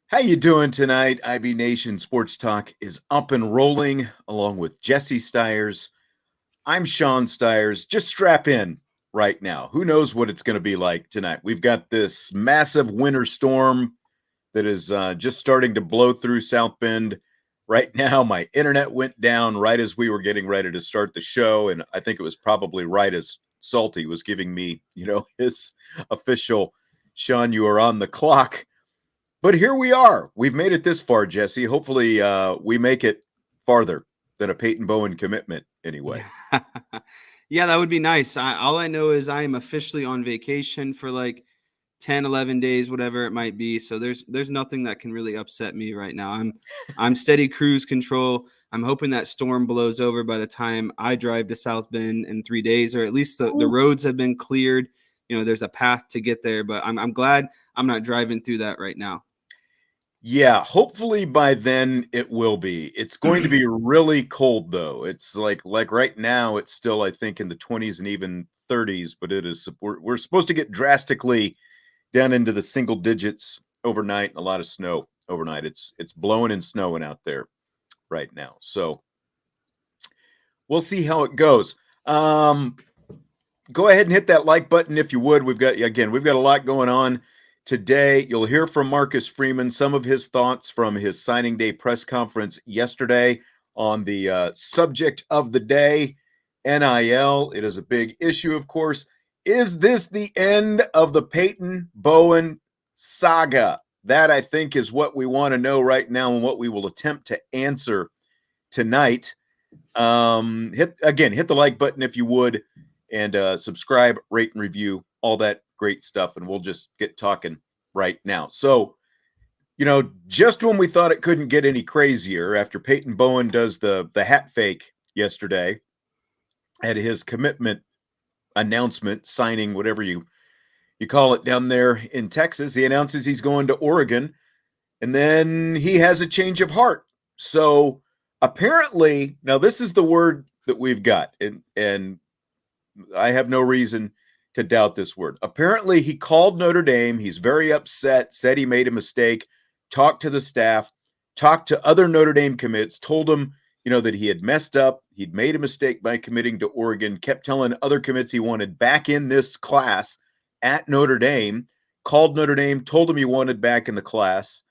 How you doing tonight? IB Nation Sports Talk is up and rolling along with Jesse Stiers. I'm Sean Stiers. Just strap in right now. Who knows what it's going to be like tonight? We've got this massive winter storm that is just starting to blow through South Bend. Right now, my internet went down right as we were getting ready to start the show, and I think it was probably right as Salty was giving me, his official "Sean, you are on the clock." But here we are. We've made it this far, Jesse. Hopefully, we make it farther than a Peyton Bowen commitment anyway. Yeah, that would be nice. All I know is I am officially on vacation for like 10, 11 days, whatever it might be. So there's nothing that can really upset me right now. I'm steady cruise control. I'm hoping that storm blows over by the time I drive to South Bend in 3 days, or at least the roads have been cleared. There's a path to get there, but I'm glad I'm not driving through that right now. Yeah, hopefully by then it will be. It's going to be really cold though. It's like right now it's still I think in the 20s and even 30s, but we're supposed to get drastically down into the single digits overnight and a lot of snow overnight. It's blowing and snowing out there right now. So we'll see how it goes. Go ahead and hit that like button if you would. We've got a lot going on today. You'll hear from Marcus Freeman, some of his thoughts from his signing day press conference yesterday on the subject of the day, NIL. It is a big issue, of course. Is this the end of the Peyton Bowen saga? That, I think, is what we want to know right now and what we will attempt to answer tonight. Hit the like button if you would, and subscribe, rate, and review, all that great stuff. And we'll just get talking right now. So, just when we thought it couldn't get any crazier, after Peyton Bowen does the hat fake yesterday at his commitment announcement, signing, whatever you call it down there in Texas, he announces he's going to Oregon, and then he has a change of heart. So apparently, now this is the word that we've got, and I have no reason to doubt this word. Apparently, he called Notre Dame. He's very upset, said he made a mistake, talked to the staff, talked to other Notre Dame commits, told them, that he had messed up. He'd made a mistake by committing to Oregon, kept telling other commits he wanted back in this class at Notre Dame, called Notre Dame, told him he wanted back in the class.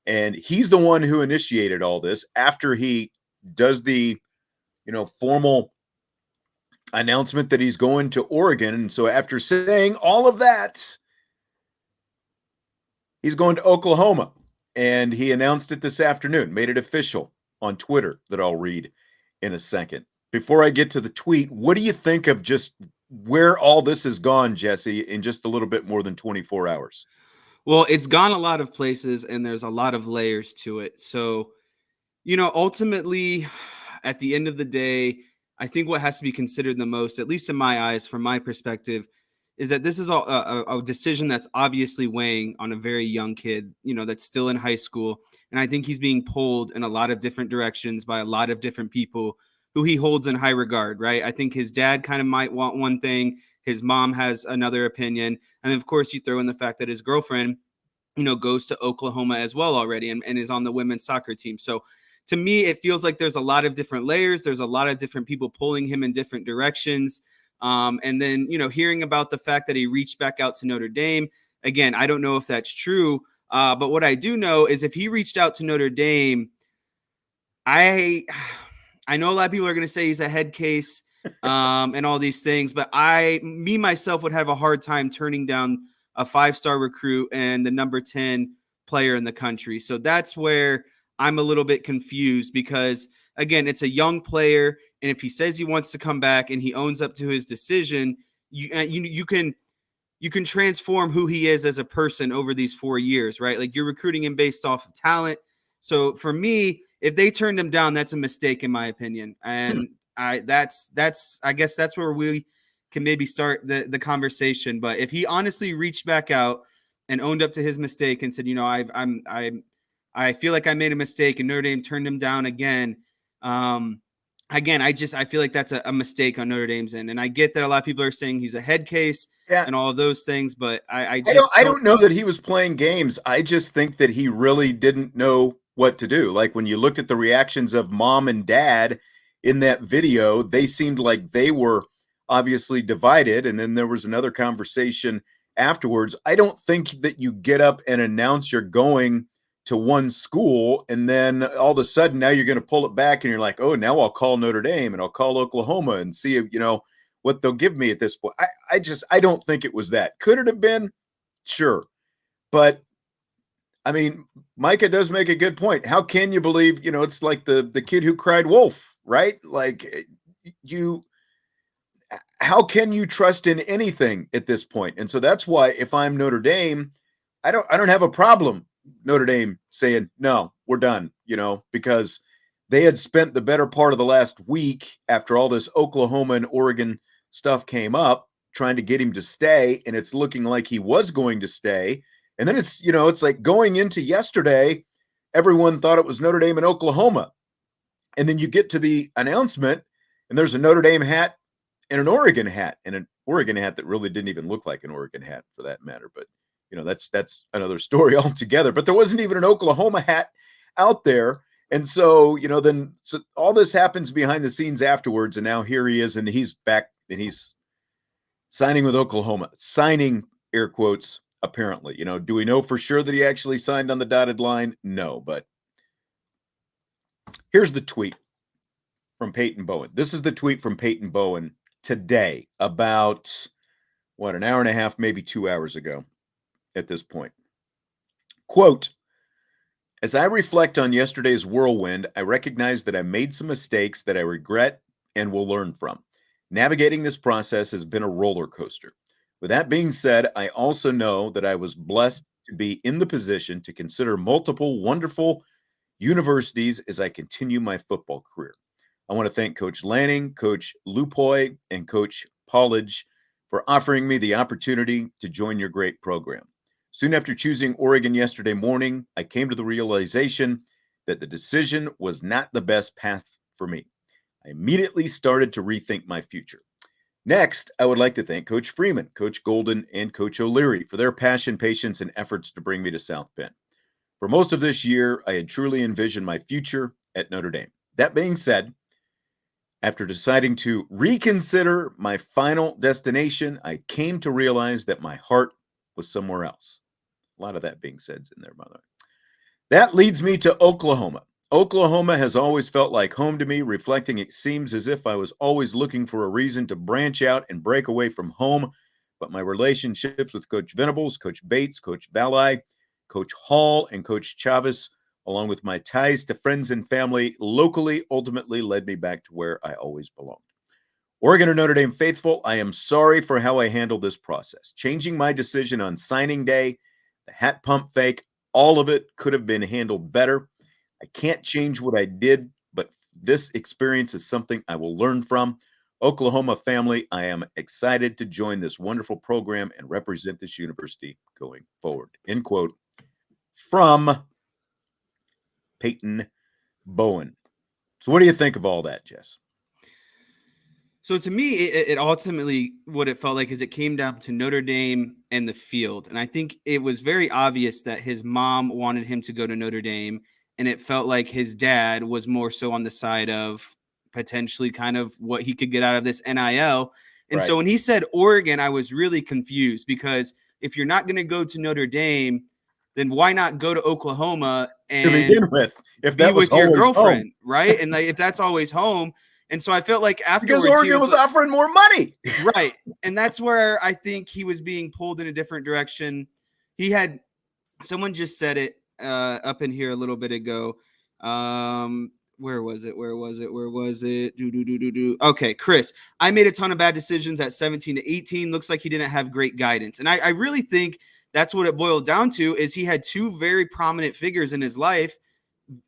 And he's the one who initiated all this after he does the, formal announcement that he's going to Oregon. And so after saying all of that, he's going to Oklahoma. And he announced it this afternoon, made it official on Twitter that I'll read in a second. Before I get to the tweet, what do you think of just where all this has gone, Jesse, in just a little bit more than 24 hours? Well, it's gone a lot of places and there's a lot of layers to it. So, ultimately, at the end of the day, I think what has to be considered the most, at least in my eyes, from my perspective, is that this is a decision that's obviously weighing on a very young kid, that's still in high school. And I think he's being pulled in a lot of different directions by a lot of different people who he holds in high regard, right? I think his dad kind of might want one thing. His mom has another opinion. And of course, you throw in the fact that his girlfriend, goes to Oklahoma as well already and is on the women's soccer team. So to me, it feels like there's a lot of different layers. There's a lot of different people pulling him in different directions. And then, hearing about the fact that he reached back out to Notre Dame. Again, I don't know if that's true. But what I do know is if he reached out to Notre Dame, I know a lot of people are going to say he's a head case and all these things, but myself would have a hard time turning down a 5-star recruit and the number 10 player in the country. So that's where I'm a little bit confused because, again, it's a young player. And if he says he wants to come back and he owns up to his decision, you can transform who he is as a person over these 4 years, right? Like you're recruiting him based off of talent. So for me, if they turned him down, that's a mistake in my opinion. And I guess that's where we can maybe start the conversation. But if he honestly reached back out and owned up to his mistake and said, I feel like I made a mistake and Notre Dame turned him down again. again, I feel like that's a mistake on Notre Dame's end. And I get that a lot of people are saying he's a head case Yeah. and all of those things, but I I don't just I don't. don't know that he was playing games. I just think that he really didn't know what to do. Like when you looked at the reactions of mom and dad in that video, they seemed like they were obviously divided. And then there was another conversation afterwards. I don't think that you get up and announce you're going to one school and then all of a sudden now you're going to pull it back and you're like, oh, now I'll call Notre Dame and I'll call Oklahoma and see if, what they'll give me at this point. I don't think it was that. Could it have been? Sure. But I mean, Micah does make a good point. How can you believe, it's like the kid who cried wolf, right? Like you how can you trust in anything at this point? And so that's why if I'm Notre Dame, I don't have a problem Notre Dame saying, "No, we're done," because they had spent the better part of the last week after all this Oklahoma and Oregon stuff came up trying to get him to stay, and it's looking like he was going to stay. And then it's like going into yesterday, everyone thought it was Notre Dame and Oklahoma. And then you get to the announcement and there's a Notre Dame hat and an Oregon hat, and an Oregon hat that really didn't even look like an Oregon hat for that matter. But that's another story altogether. But there wasn't even an Oklahoma hat out there. And so, then all this happens behind the scenes afterwards. And now here he is, and he's back and he's signing with Oklahoma, signing air quotes, apparently. Do we know for sure that he actually signed on the dotted line? No, but here's the tweet from Peyton Bowen. This is the tweet from Peyton Bowen today, about an hour and a half, maybe 2 hours ago at this point. Quote, as I reflect on yesterday's whirlwind, I recognize that I made some mistakes that I regret and will learn from. Navigating this process has been a roller coaster. With that being said, I also know that I was blessed to be in the position to consider multiple wonderful universities as I continue my football career. I want to thank Coach Lanning, Coach Lupoy, and Coach Pollage for offering me the opportunity to join your great program. Soon after choosing Oregon yesterday morning, I came to the realization that the decision was not the best path for me. I immediately started to rethink my future. Next, I would like to thank Coach Freeman, Coach Golden, and Coach O'Leary for their passion, patience, and efforts to bring me to South Bend. For most of this year, I had truly envisioned my future at Notre Dame. That being said, after deciding to reconsider my final destination, I came to realize that my heart was somewhere else. A lot of that being said in there, by the way. That leads me to Oklahoma. Oklahoma has always felt like home to me, reflecting it seems as if I was always looking for a reason to branch out and break away from home. But my relationships with Coach Venables, Coach Bates, Coach Valai, Coach Hall, and Coach Chavez, along with my ties to friends and family locally, ultimately led me back to where I always belonged. Oregon or Notre Dame faithful, I am sorry for how I handled this process. Changing my decision on signing day, the hat pump fake, all of it could have been handled better. I can't change what I did, but this experience is something I will learn from. Oklahoma family, I am excited to join this wonderful program and represent this university going forward. End quote from Peyton Bowen. So what do you think of all that, Jess? So to me, it ultimately, what it felt like is it came down to Notre Dame and the field. And I think it was very obvious that his mom wanted him to go to Notre Dame. And it felt like his dad was more so on the side of potentially kind of what he could get out of this NIL. And Right. so when he said Oregon, I was really confused, because if you're not going to go to Notre Dame, then why not go to Oklahoma To and begin with, if be that was with your always girlfriend, home. right? And like, if that's always home. And so I felt like Because afterwards he Oregon was like, offering more money. right. And that's where I think he was being pulled in a different direction. He had someone just said it up in here a little bit ago. Where was it? Okay, Chris, I made a ton of bad decisions at 17 to 18. Looks like he didn't have great guidance. And I really think that's what it boiled down to, is he had two very prominent figures in his life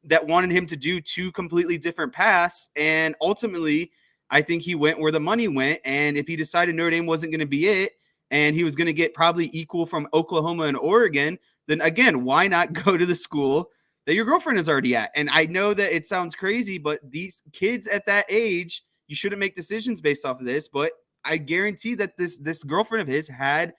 that wanted him to do two completely different paths. And ultimately, I think he went where the money went. And if he decided Notre Dame wasn't going to be it, and he was going to get probably equal from Oklahoma and Oregon, then again, why not go to the school that your girlfriend is already at. And I know that it sounds crazy, but these kids at that age, you shouldn't make decisions based off of this, but I guarantee that this girlfriend of his had,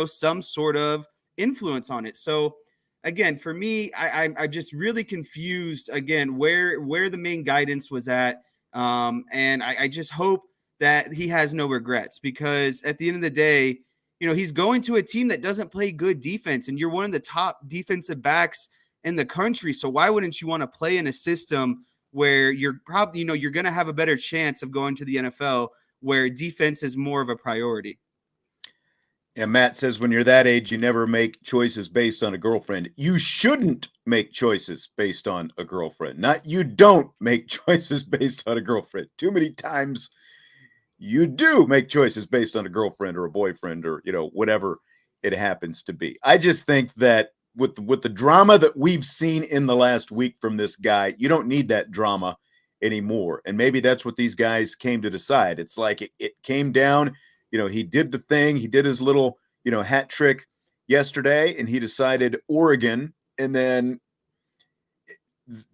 some sort of influence on it. So again, for me, I'm just really confused again where the main guidance was at. And I just hope that he has no regrets, because at the end of the day, he's going to a team that doesn't play good defense, and you're one of the top defensive backs in the country. So why wouldn't you want to play in a system where you're probably, you're going to have a better chance of going to the NFL, where defense is more of a priority? And Matt says, when you're that age, you never make choices based on a girlfriend. You shouldn't make choices based on a girlfriend. Not you don't make choices based on a girlfriend. Too many times you do make choices based on a girlfriend or a boyfriend or, whatever it happens to be. I just think that with the drama that we've seen in the last week from this guy, you don't need that drama anymore. And maybe that's what these guys came to decide. It's like it came down. He did the thing. He did his little, hat trick yesterday, and he decided Oregon. And then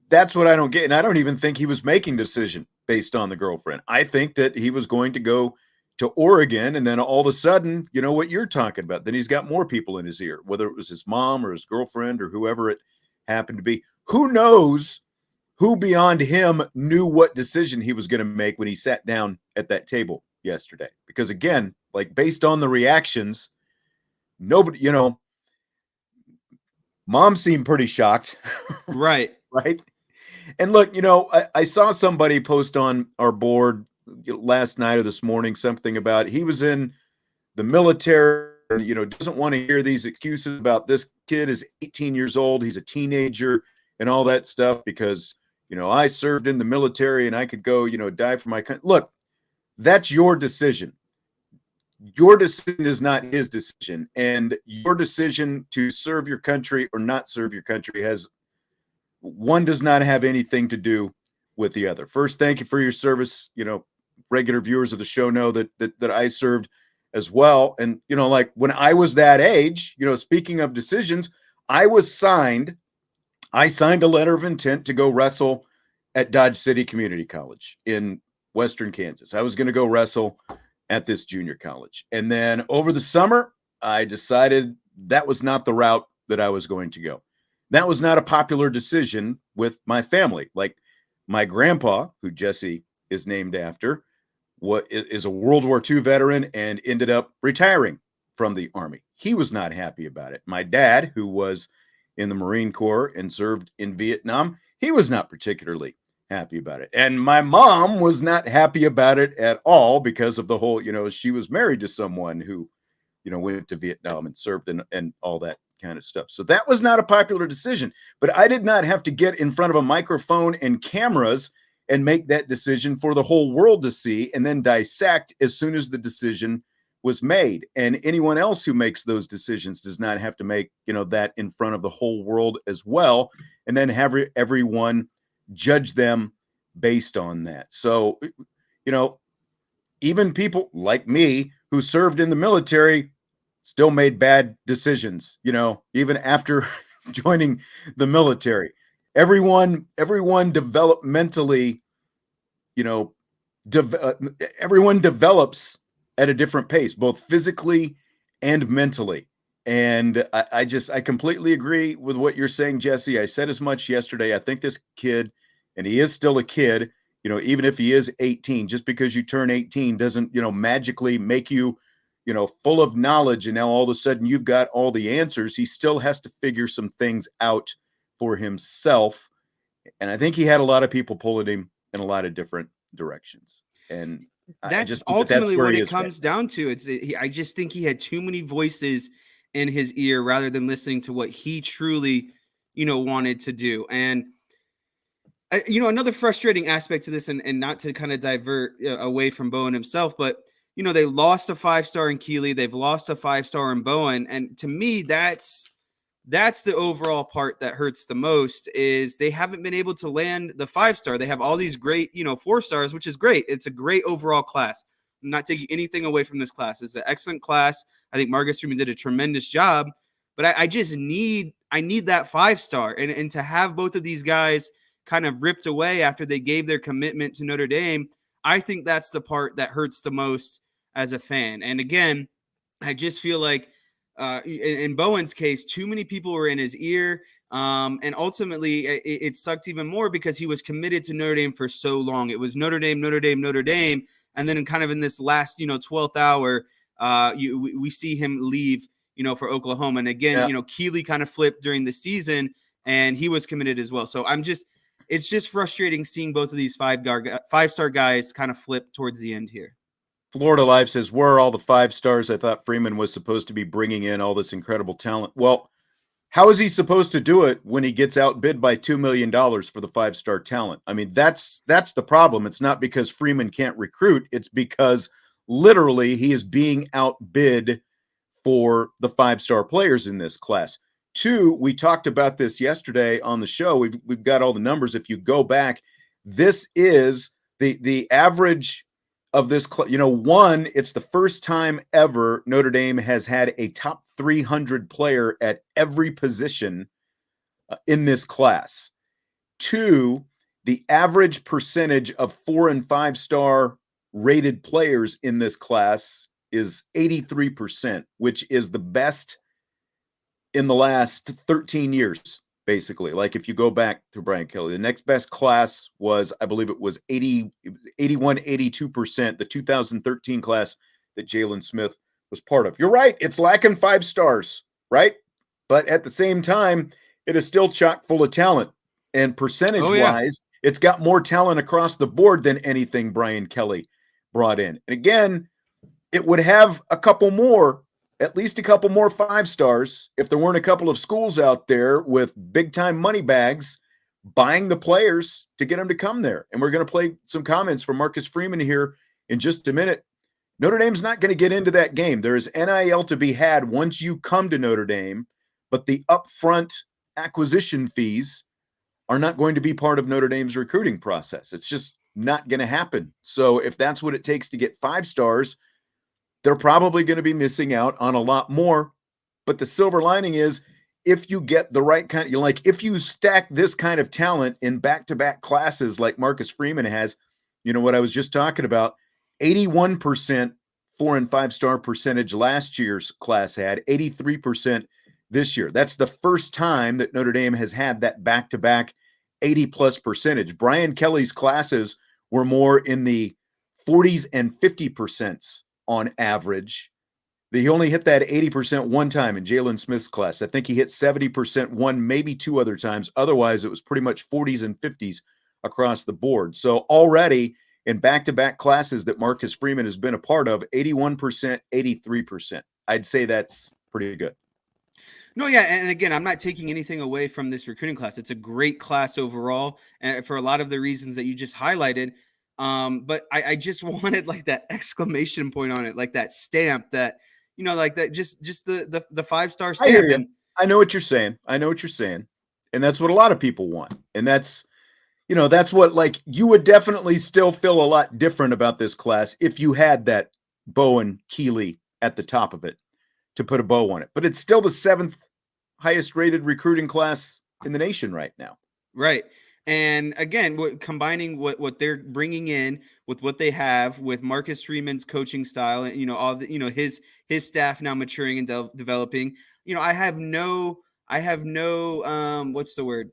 that's what I don't get. And I don't even think he was making the decision based on the girlfriend. I think that he was going to go to Oregon, and then all of a sudden, what you're talking about, then he's got more people in his ear, whether it was his mom or his girlfriend or whoever it happened to be. Who knows who beyond him knew what decision he was going to make when he sat down at that table yesterday? Because again, like based on the reactions, nobody, mom seemed pretty shocked. Right. Right. And look, I saw somebody post on our board last night or this morning something about he was in the military, doesn't want to hear these excuses about this kid is 18 years old, he's a teenager and all that stuff because, I served in the military and I could go, die for my country. Look, that's your decision. Your decision is not his decision. And your decision to serve your country or not serve your country one does not have anything to do with the other. First, thank you for your service. Regular viewers of the show know that I served as well. And, like when I was that age, speaking of decisions, I signed a letter of intent to go wrestle at Dodge City Community College in Western Kansas. I was going to go wrestle at this junior college. And then over the summer, I decided that was not the route that I was going to go. That was not a popular decision with my family. Like my grandpa, who Jesse is named after, is a World War II veteran and ended up retiring from the Army. He was not happy about it. My dad, who was in the Marine Corps and served in Vietnam, he was not particularly happy about it. And my mom was not happy about it at all because of the whole, she was married to someone who, went to Vietnam and served and all that kind of stuff. So that was not a popular decision, but I did not have to get in front of a microphone and cameras and make that decision for the whole world to see and then dissect as soon as the decision was made. And anyone else who makes those decisions does not have to make, that in front of the whole world as well. And then have everyone judge them based on that. So, even people like me who served in the military still made bad decisions, even after joining the military. Everyone developmentally, everyone develops at a different pace, both physically and mentally. And I completely agree with what you're saying, Jesse. I said as much yesterday. I think this kid, and he is still a kid, even if he is 18, just because you turn 18 doesn't, magically make you, full of knowledge. And now all of a sudden you've got all the answers. He still has to figure some things out for himself. And I think he had a lot of people pulling him in a lot of different directions. And that's ultimately what it comes down to. I just think he had too many voices in his ear rather than listening to what he truly, wanted to do. And, another frustrating aspect to this, and not to kind of divert away from Bowen himself, but, they lost a 5-star in Keeley. They've lost a 5-star in Bowen. And to me, that's the overall part that hurts the most is they haven't been able to land the 5-star. They have all these great, 4 stars, which is great. It's a great overall class. I'm not taking anything away from this class. It's an excellent class. I think Marcus Freeman did a tremendous job, but I need that 5-star, and to have both of these guys kind of ripped away after they gave their commitment to Notre Dame, I think that's the part that hurts the most as a fan. And again, I just feel like in Bowen's case, too many people were in his ear. And ultimately, it sucked even more because he was committed to Notre Dame for so long. It was Notre Dame, Notre Dame, Notre Dame. And then kind of in this last, 12th hour, we see him leave, for Oklahoma. And again, Keeley kind of flipped during the season and he was committed as well. So it's just frustrating seeing both of these 5-star guys kind of flip towards the end here. Florida Life says, where are all the 5 stars? I thought Freeman was supposed to be bringing in all this incredible talent. Well, how is he supposed to do it when he gets outbid by $2 million for the 5-star talent? I mean, that's the problem. It's not because Freeman can't recruit. It's because literally he is being outbid for the 5-star players in this class. 2, we talked about this yesterday on the show. We've got all the numbers. If you go back, this is the average of this, 1, it's the first time ever Notre Dame has had a top 300 player at every position in this class. 2, the average percentage of 4- and 5-star rated players in this class is 83%, which is the best in the last 13 years. Basically, like if you go back to Brian Kelly, the next best class was, I believe it was 81, 82%, the 2013 class that Jalen Smith was part of. You're right. It's lacking 5 stars, right? But at the same time, it is still chock full of talent. And percentage-wise, it's got more talent across the board than anything Brian Kelly brought in. And again, it would have at least a couple more 5 stars if there weren't a couple of schools out there with big time money bags buying the players to get them to come there. And we're going to play some comments from Marcus Freeman here in just a minute. Notre Dame's not going to get into that game. There is NIL to be had once you come to Notre Dame, but the upfront acquisition fees are not going to be part of Notre Dame's recruiting process. It's just not going to happen. So if that's what it takes to get 5 stars, they're probably going to be missing out on a lot more. But the silver lining is if you get the right kind, if you stack this kind of talent in back-to-back classes like Marcus Freeman has, what I was just talking about, 81% 4- and 5-star percentage last year's class had, 83% this year. That's the first time that Notre Dame has had that back-to-back 80-plus percentage. Brian Kelly's classes were more in the 40s and 50% on average. He only hit that 80% one time in Jalen Smith's class. I think he hit 70% one, maybe 2 other times. Otherwise, it was pretty much 40s and 50s across the board. So already in back-to-back classes that Marcus Freeman has been a part of, 81%, 83%. I'd say that's pretty good. No, yeah, and again, I'm not taking anything away from this recruiting class. It's a great class overall, and for a lot of the reasons that you just highlighted. But I just wanted like that exclamation point on it, like that stamp, that like that, just the 5-star stamp. I hear you. I know what you're saying. And that's what a lot of people want. And that's what, you would definitely still feel a lot different about this class if you had that Bowen Keeley at the top of it to put a bow on it. But it's still the 7th highest rated recruiting class in the nation right now. Right. And again, combining what they're bringing in with what they have with Marcus Freeman's coaching style, and all the his staff now maturing and developing. I have no what's the word?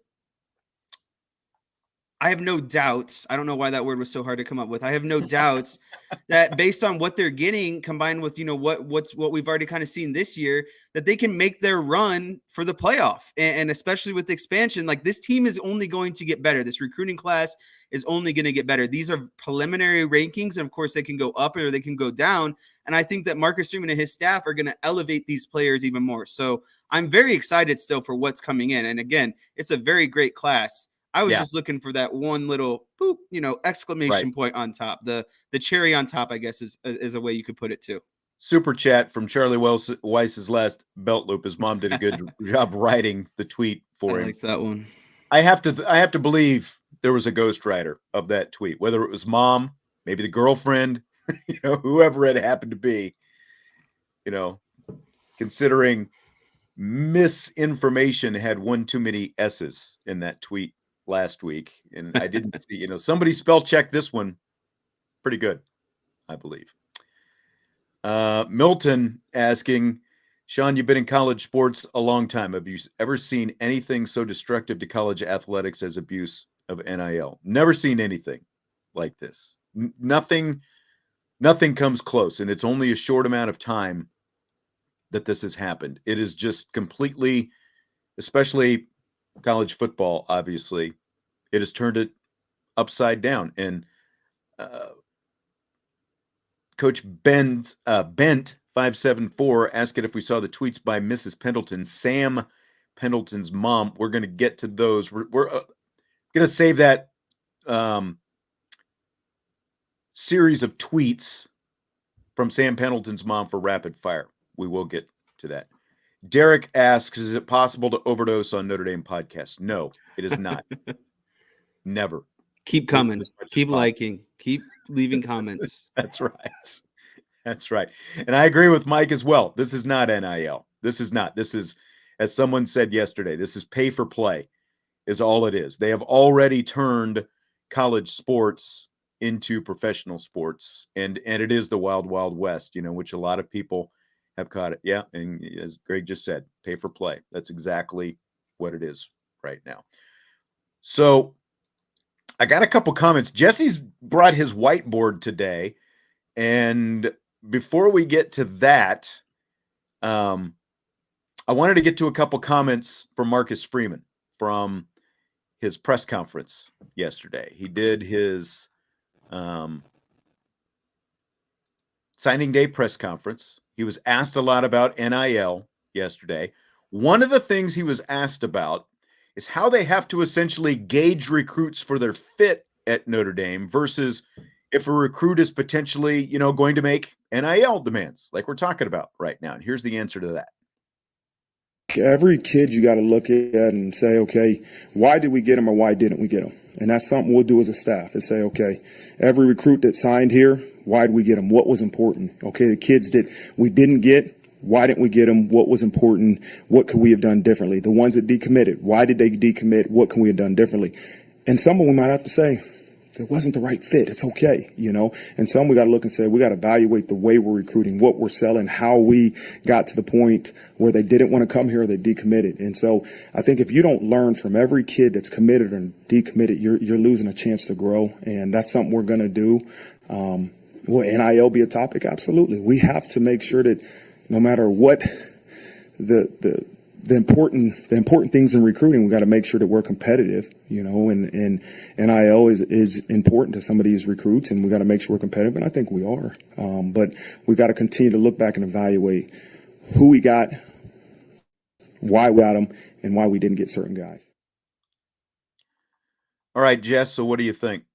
I have no doubts. I don't know why that word was so hard to come up with. I have no doubts that based on what they're getting, combined with what we've already kind of seen this year, that they can make their run for the playoff. And especially with the expansion, like, this team is only going to get better. This recruiting class is only going to get better. These are preliminary rankings, and of course they can go up or they can go down. And I think that Marcus Freeman and his staff are going to elevate these players even more. So I'm very excited still for what's coming in. And again, it's a very great class. I was just looking for that one little boop, exclamation point on top. The cherry on top, I guess, is a way you could put it too. Super chat from Charlie Weiss's last belt loop. His mom did a good job writing the tweet for him. I liked that one. I have to believe there was a ghostwriter of that tweet, whether it was mom, maybe the girlfriend, whoever it happened to be, considering misinformation had one too many S's in that tweet last week, and I didn't see, somebody spell checked this one pretty good, I believe. Milton asking, Sean, you've been in college sports a long time. Have you ever seen anything so destructive to college athletics as abuse of NIL? Never seen anything like this. Nothing comes close, and it's only a short amount of time that this has happened. It is just completely, especially college football, obviously, it has turned it upside down. And Coach Bent 574 asked if we saw the tweets by Mrs. Pendleton, Sam Pendleton's mom. We're going to get to those. We're going to save that series of tweets from Sam Pendleton's mom for rapid fire. We will get to that. Derek asks, is it possible to overdose on Notre Dame podcast? No, it is not. Never. Keep coming. Keep liking. Keep leaving comments. That's right. That's right. And I agree with Mike as well. This is not NIL. This is not. This is, as someone said yesterday, this is pay for play is all it is. They have already turned college sports into professional sports. And it is the wild, wild west, which a lot of people have caught it. Yeah. And as Greg just said, pay for play. That's exactly what it is right now. So I got a couple comments. Jesse's brought his whiteboard today. And before we get to that, I wanted to get to a couple comments from Marcus Freeman from his press conference yesterday. He did his signing day press conference. He was asked a lot about NIL yesterday. One of the things he was asked about is how they have to essentially gauge recruits for their fit at Notre Dame versus if a recruit is potentially, going to make NIL demands like we're talking about right now. And here's the answer to that. Every kid you got to look at and say, okay, why did we get him or why didn't we get him? And that's something we'll do as a staff and say, okay, every recruit that signed here, why did we get him? What was important? Okay, the kids that we didn't get, why didn't we get them? What was important? What could we have done differently? The ones that decommitted, why did they decommit? What can we have done differently? And some of them we might have to say, it wasn't the right fit. It's okay, And some we got to look and say, we got to evaluate the way we're recruiting, what we're selling, how we got to the point where they didn't want to come here or they decommitted. And so I think if you don't learn from every kid that's committed and decommitted, you're losing a chance to grow. And that's something we're going to do. Will NIL be a topic? Absolutely. We have to make sure that no matter what the important things in recruiting, we got to make sure that we're competitive, and NIL is important to some of these recruits, and we got to make sure we're competitive, and I think we are. But we got to continue to look back and evaluate who we got, why we got them, and why we didn't get certain guys. All right, Jess, so what do you think?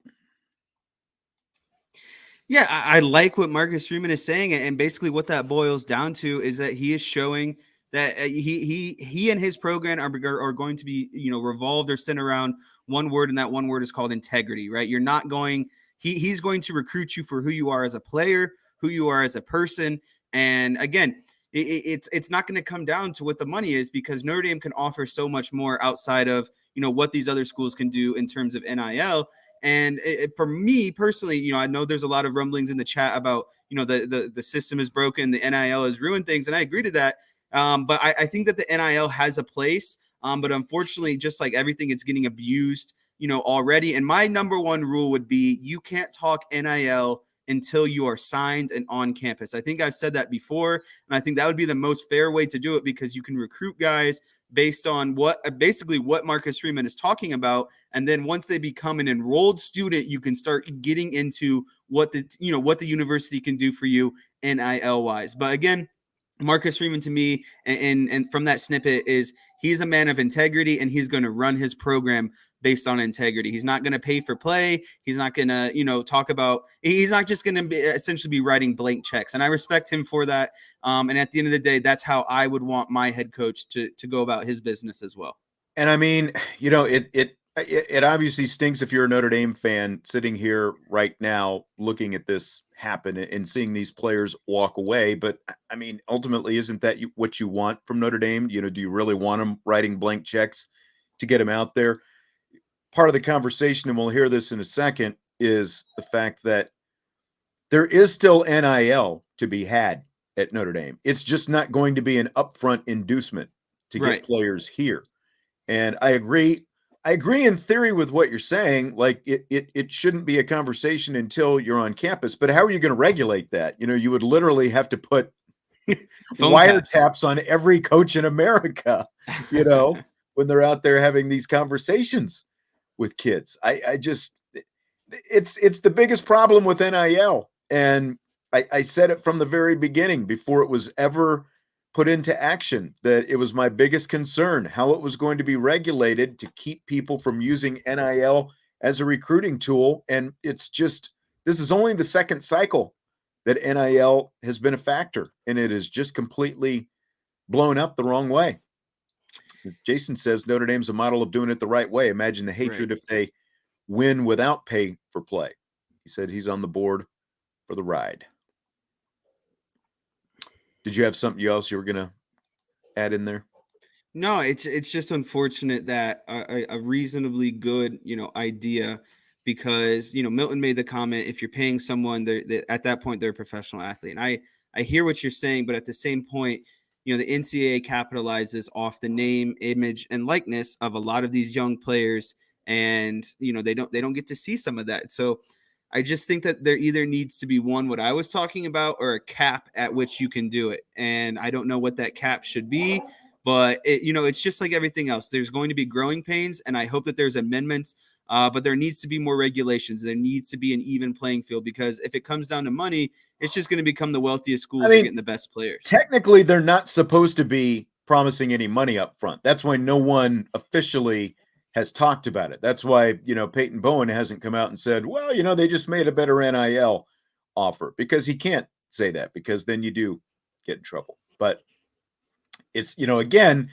Yeah, I like what Marcus Freeman is saying, and basically what that boils down to is that he is showing that he and his program are going to be, revolved or centered around one word, and that one word is called integrity, right? You're not going, he's going to recruit you for who you are as a player, who you are as a person. And again, it's not going to come down to what the money is, because Notre Dame can offer so much more outside of, what these other schools can do in terms of NIL. And for me personally, I know there's a lot of rumblings in the chat about, the system is broken, the NIL has ruined things. And I agree to that. But I think that the NIL has a place. But unfortunately, just like everything, it's getting abused, already. And my number one rule would be you can't talk NIL until you are signed and on campus. I think I've said that before, and I think that would be the most fair way to do it, because you can recruit guys based on what Marcus Freeman is talking about. And then once they become an enrolled student, you can start getting into what the university can do for you NIL wise. But again, Marcus Freeman to me, and from that snippet, is he's a man of integrity, and he's going to run his program based on integrity. He's not going to pay for play. He's not going to, talk about, he's not just going to essentially be writing blank checks. And I respect him for that. And at the end of the day, that's how I would want my head coach to go about his business as well. And I mean, It obviously stinks if you're a Notre Dame fan sitting here right now looking at this happen and seeing these players walk away. But I mean, ultimately, isn't that what you want from Notre Dame? Do you really want them writing blank checks to get them out there? Part of the conversation, and we'll hear this in a second, is the fact that there is still NIL to be had at Notre Dame. It's just not going to be an upfront inducement to get Right. players here. And I agree. I agree in theory with what you're saying. Like it shouldn't be a conversation until you're on campus. But how are you going to regulate that? You would literally have to put Phone taps. wiretaps on every coach in America, when they're out there having these conversations with kids. I just it's the biggest problem with NIL. And I said it from the very beginning before it was ever put into action that it was my biggest concern how it was going to be regulated to keep people from using NIL as a recruiting tool. And it's just, this is only the second cycle that NIL has been a factor, and it is just completely blown up the wrong way. Jason says Notre Dame's a model of doing it the right way. Imagine the hatred if they win without pay for play. He said he's on the board for the ride. Did you have something else you were going to add in there? No, it's just unfortunate that a reasonably good, idea, because, Milton made the comment, if you're paying someone, at that point, they're a professional athlete. And I hear what you're saying, but at the same point, the NCAA capitalizes off the name, image, and likeness of a lot of these young players. And, they don't get to see some of that. So I just think that there either needs to be one, what I was talking about, or a cap at which you can do it. And I don't know what that cap should be, but it's just like everything else. There's going to be growing pains, and I hope that there's amendments, but there needs to be more regulations. There needs to be an even playing field, because if it comes down to money, it's just going to become the wealthiest schools are getting the best players. Technically, they're not supposed to be promising any money up front. That's why no one officially has talked about it. That's why, Peyton Bowen hasn't come out and said, well, they just made a better NIL offer, because he can't say that, because then you do get in trouble. But it's, again,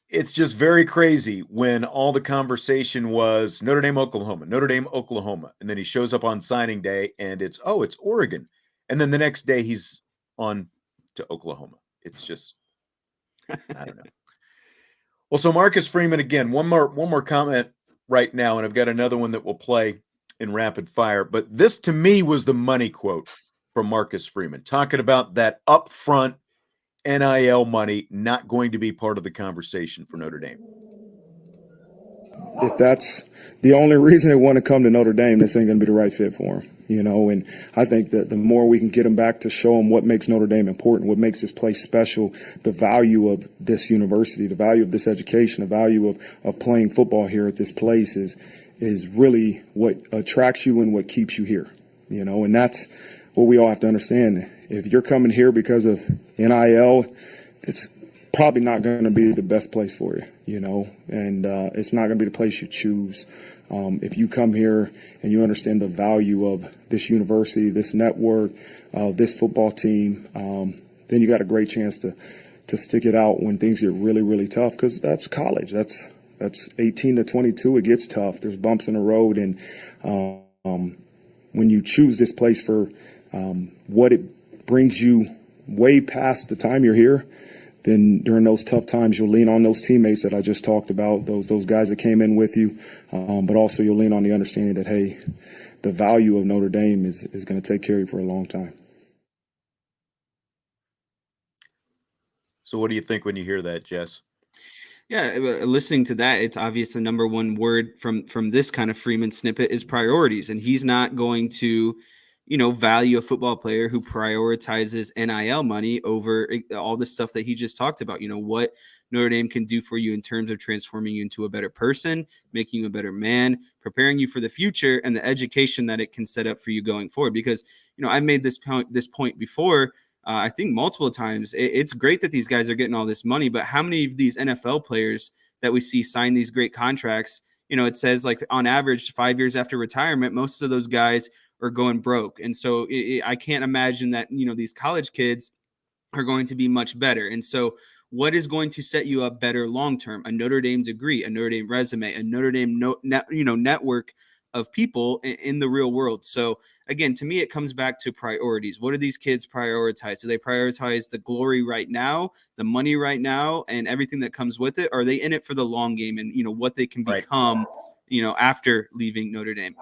it's just very crazy when all the conversation was Notre Dame, Oklahoma. And then he shows up on signing day and it's Oregon. And then the next day he's on to Oklahoma. It's just, I don't know. Well, so Marcus Freeman, again, one more comment right now, and I've got another one that will play in rapid fire. But this to me was the money quote from Marcus Freeman, talking about that upfront NIL money not going to be part of the conversation for Notre Dame. If that's the only reason they want to come to Notre Dame, this ain't going to be the right fit for them, and I think that the more we can get them back to show them what makes Notre Dame important, what makes this place special, the value of this university, the value of this education, the value of playing football here at this place is really what attracts you and what keeps you here, and that's what we all have to understand. If you're coming here because of NIL, it's probably not going to be the best place for you, and it's not going to be the place you choose. If you come here and you understand the value of this university, this network, this football team, then you got a great chance to stick it out when things get really, really tough, because that's college. That's 18 to 22. It gets tough. There's bumps in the road. And when you choose this place for what it brings you way past the time you're here, then during those tough times, you'll lean on those teammates that I just talked about, those guys that came in with you, but also you'll lean on the understanding that, hey, the value of Notre Dame is going to take care of you for a long time. So what do you think when you hear that, Jess? Yeah, listening to that, it's obvious the number one word from this kind of Freeman snippet is priorities, and he's not going to value a football player who prioritizes NIL money over all the stuff that he just talked about. What Notre Dame can do for you in terms of transforming you into a better person, making you a better man, preparing you for the future, and the education that it can set up for you going forward. Because, I've made this point before, I think multiple times. It's great that these guys are getting all this money, but how many of these NFL players that we see sign these great contracts, it says like on average 5 years after retirement, most of those guys are going broke. And so I can't imagine that, these college kids are going to be much better. And so what is going to set you up better long-term? A Notre Dame degree, a Notre Dame resume, a Notre Dame network of people in the real world. So again, to me, it comes back to priorities. What do these kids prioritize? Do they prioritize the glory right now, the money right now, and everything that comes with it? Or are they in it for the long game and, what they can become, after leaving Notre Dame?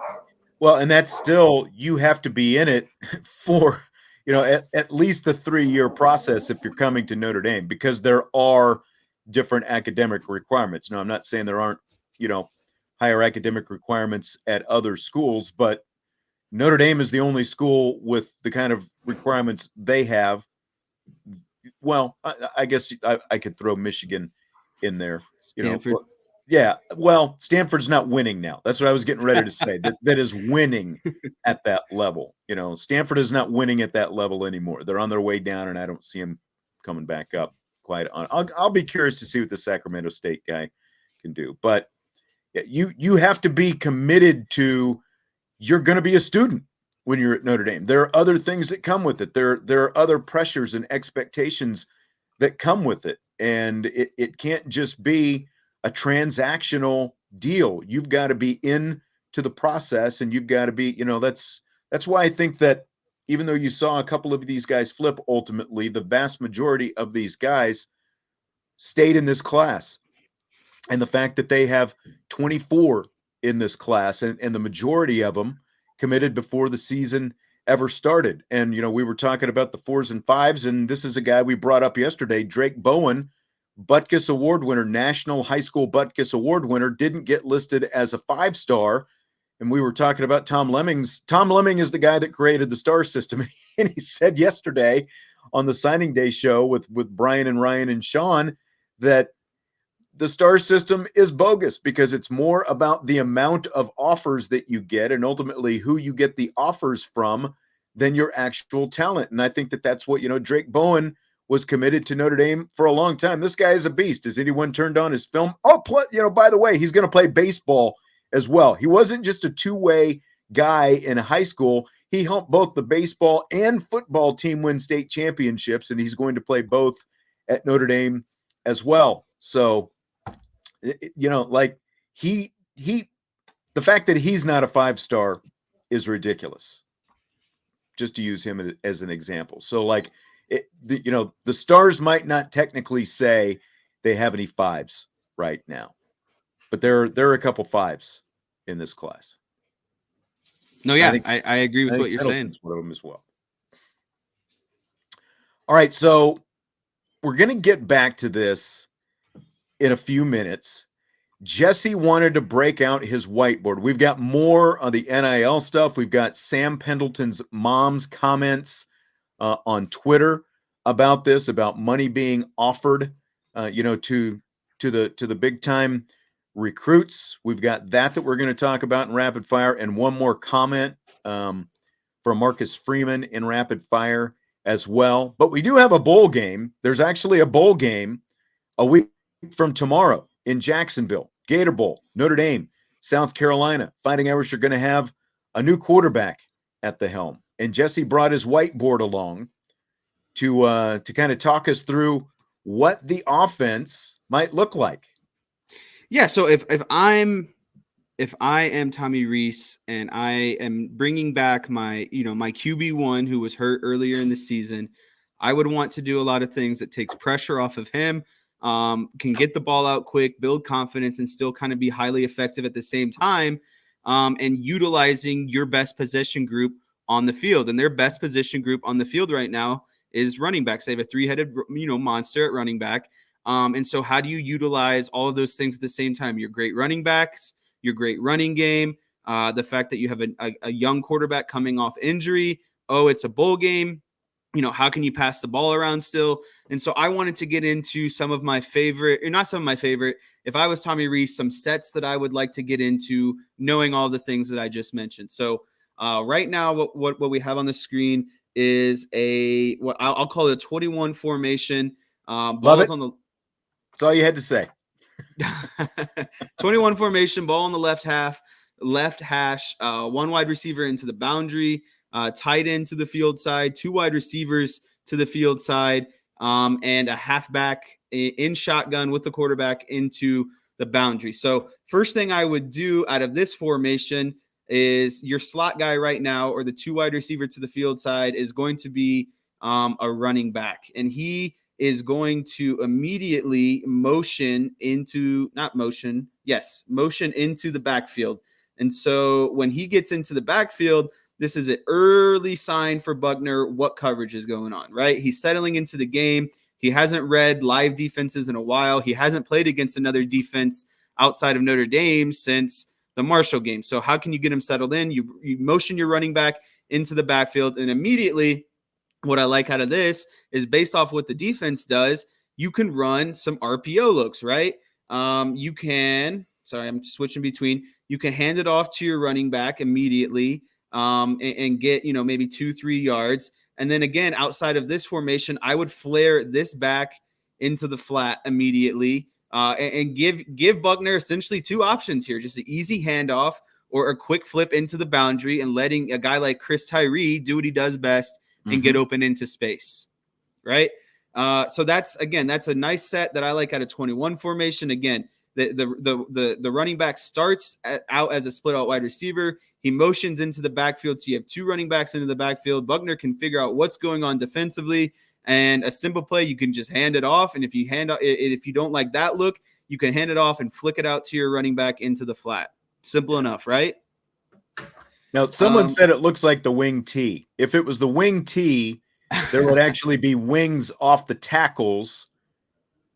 Well, and that's still, you have to be in it for, at least the 3-year process if you're coming to Notre Dame, because there are different academic requirements. Now, I'm not saying there aren't, higher academic requirements at other schools, but Notre Dame is the only school with the kind of requirements they have. Well, I guess I could throw Michigan in there. Stanford. Yeah, well, Stanford's not winning now. That's what I was getting ready to say. That is winning at that level. Stanford is not winning at that level anymore. They're on their way down, and I don't see them coming back up quite on. I'll be curious to see what the Sacramento State guy can do. But you have to be committed to, you're going to be a student when you're at Notre Dame. There are other things that come with it. There are other pressures and expectations that come with it. And it can't just be a transactional deal. You've got to be into the process, and you've got to be, that's why I think that even though you saw a couple of these guys flip, ultimately, the vast majority of these guys stayed in this class. And the fact that they have 24 in this class, and the majority of them committed before the season ever started. And, we were talking about the 4s and 5s, and this is a guy we brought up yesterday, Drake Bowen, Butkus Award winner, National High School Butkus Award winner, didn't get listed as a 5-star. And we were talking about Tom Lemmings. Tom Lemming is the guy that created the star system. And he said yesterday on the signing day show with Brian and Ryan and Sean that the star system is bogus, because it's more about the amount of offers that you get and ultimately who you get the offers from than your actual talent. And I think that that's what, Drake Bowen was committed to Notre Dame for a long time. This guy is a beast. Has anyone turned on his film? Oh, by the way, he's going to play baseball as well. He wasn't just a two-way guy in high school. He helped both the baseball and football team win state championships, and he's going to play both at Notre Dame as well. So, the fact that he's not a 5-star is ridiculous, just to use him as an example. So the stars might not technically say they have any 5s right now, but there are a couple 5s in this class. No, yeah, I agree with what you're saying. One of them as well. All right, so we're going to get back to this in a few minutes. Jesse wanted to break out his whiteboard. We've got more of the NIL stuff. We've got Sam Pendleton's mom's comments on Twitter about this, about money being offered, to the big time recruits. We've got that we're going to talk about in rapid fire, and one more comment from Marcus Freeman in rapid fire as well. But we do have a bowl game. There's actually a bowl game a week from tomorrow in Jacksonville. Gator Bowl, Notre Dame, South Carolina. Fighting Irish are going to have a new quarterback at the helm. And Jesse brought his whiteboard along to kind of talk us through what the offense might look like. Yeah, so if I am Tommy Rees and I am bringing back my QB1 who was hurt earlier in the season, I would want to do a lot of things that takes pressure off of him, can get the ball out quick, build confidence, and still kind of be highly effective at the same time, and utilizing your best possession group on the field. And their best position group on the field right now is running backs. They have a 3-headed, monster at running back. And so how do you utilize all of those things at the same time? Your great running backs, your great running game, the fact that you have a young quarterback coming off injury. Oh, it's a bowl game. How can you pass the ball around still? And so I wanted to get into some of my favorite, or not some of my favorite, if I was Tommy Rees, some sets that I would like to get into, knowing all the things that I just mentioned. So right now, what we have on the screen is what I'll call it a 21 formation. Love it. That's all you had to say. 21 formation, ball on the left hash, one wide receiver into the boundary, tight end to the field side, 2 wide receivers to the field side, and a halfback in shotgun with the quarterback into the boundary. So first thing I would do out of this formation is your slot guy right now, or the 2 wide receiver to the field side, is going to be a running back. And he is going to immediately motion into the backfield. And so when he gets into the backfield, this is an early sign for Buckner what coverage is going on, right? He's settling into the game. He hasn't read live defenses in a while. He hasn't played against another defense outside of Notre Dame since the Marshall game. So how can you get him settled in? You motion your running back into the backfield, and immediately what I like out of this is, based off what the defense does, you can run some RPO looks, right? I'm switching between. You can hand it off to your running back immediately and get, maybe 2-3 yards. And then again, outside of this formation, I would flare this back into the flat immediately and give Buckner essentially 2 options here: just an easy handoff or a quick flip into the boundary, and letting a guy like Chris Tyree do what he does best and get open into space, right? So that's a nice set that I like out of 21 formation. Again, the running back starts out as a split out wide receiver. He motions into the backfield, so you have 2 running backs into the backfield. Buckner can figure out what's going on defensively, and a simple play, you can just hand it off. And if you don't like that look, you can hand it off and flick it out to your running back into the flat. Simple enough, right? Now, someone said it looks like the wing T. If it was the wing T, there would actually be wings off the tackles,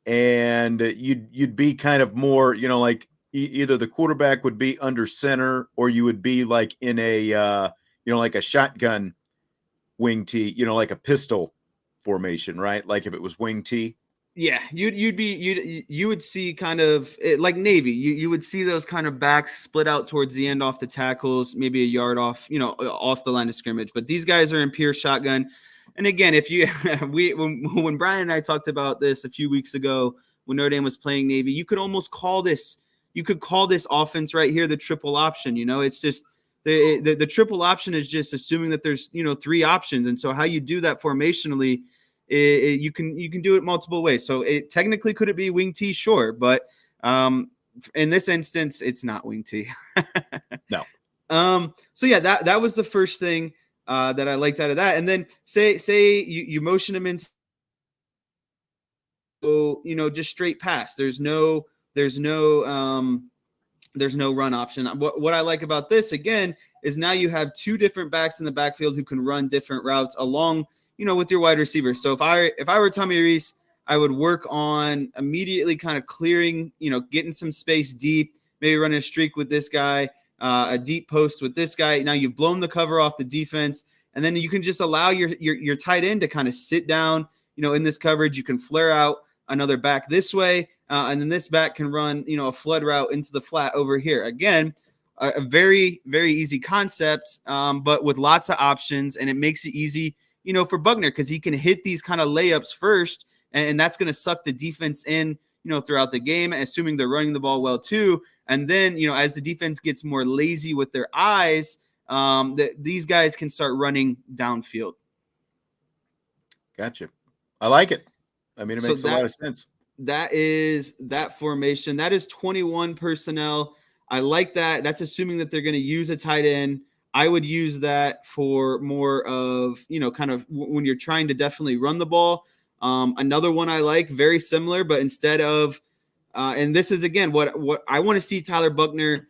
and you'd be kind of more, like either the quarterback would be under center, or you would be like in a, like a shotgun wing T, like a pistol formation, right? Like if it was wing T. Yeah, you would see kind of like Navy. You would see those kind of backs split out towards the end off the tackles, maybe a yard off, off the line of scrimmage. But these guys are in pure shotgun. And again, when Brian and I talked about this a few weeks ago when Notre Dame was playing Navy, you could almost call this. You could call this offense right here the triple option. It's just the triple option is just assuming that there's 3 options, and so how you do that formationally. You can do it multiple ways. So it technically, could it be wing T? Sure, but in this instance, it's not wing T. No. So yeah, that was the first thing that I liked out of that. And then say you motion him into, just straight pass. There's no run option. What I like about this again is now you have 2 different backs in the backfield who can run different routes along, with your wide receiver. So if I were Tommy Rees, I would work on immediately kind of clearing, getting some space deep, maybe running a streak with this guy, a deep post with this guy. Now you've blown the cover off the defense, and then you can just allow your tight end to kind of sit down, in this coverage. You can flare out another back this way, and then this back can run, a flood route into the flat over here. Again, a very, very easy concept, but with lots of options, and it makes it easy, for Buckner, because he can hit these kind of layups first, and that's going to suck the defense in, throughout the game, assuming they're running the ball well too. And then, as the defense gets more lazy with their eyes, these guys can start running downfield. Gotcha. I like it. I mean, it makes a lot of sense. That is that formation. That is 21 personnel. I like that. That's assuming that they're going to use a tight end. I would use that for more of, kind of when you're trying to definitely run the ball. Another one I like, very similar, but instead of, and this is, again, what I want to see Tyler Buckner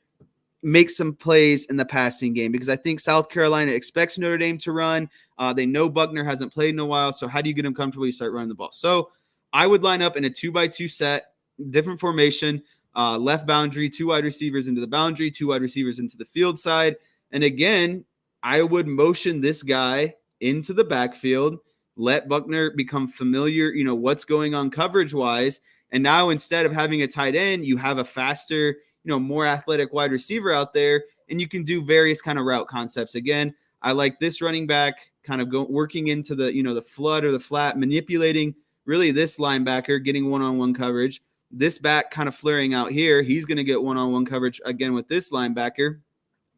make some plays in the passing game, because I think South Carolina expects Notre Dame to run. They know Buckner hasn't played in a while. So how do you get him comfortable? You start running the ball. So I would line up in a 2x2 set, different formation, left boundary, 2 wide receivers into the boundary, 2 wide receivers into the field side. And again, I would motion this guy into the backfield, let Buckner become familiar, what's going on coverage-wise. And now instead of having a tight end, you have a faster, more athletic wide receiver out there, and you can do various kind of route concepts. Again, I like this running back kind of working into the, the flood or the flat, manipulating really this linebacker, getting one-on-one coverage. This back kind of flaring out here. He's going to get one-on-one coverage again with this linebacker.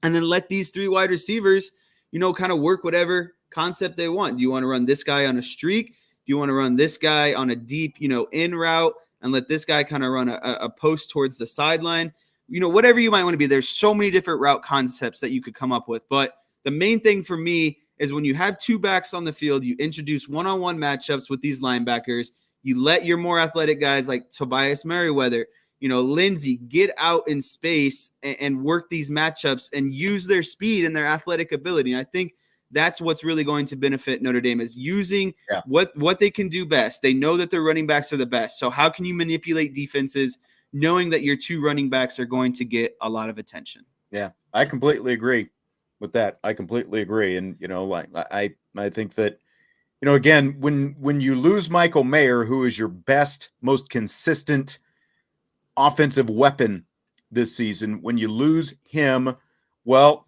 And then let these 3 wide receivers, kind of work whatever concept they want. Do you want to run this guy on a streak? you want to run this guy on a deep, in route and let this guy kind of run a post towards the sideline? Whatever you might want to be. There's so many different route concepts that you could come up with. But the main thing for me is when you have two backs on the field, you introduce one-on-one matchups with these linebackers. You let your more athletic guys like Tobias Merriweather, Lindsey, get out in space and work these matchups and use their speed and their athletic ability. And I think that's what's really going to benefit Notre Dame is using what they can do best. They know that their running backs are the best. So how can you manipulate defenses knowing that your two running backs are going to get a lot of attention? Yeah, I completely agree with that. I completely agree. And, I think that, again, when you lose Michael Mayer, who is your best, most consistent offensive weapon this season, when you lose him, well,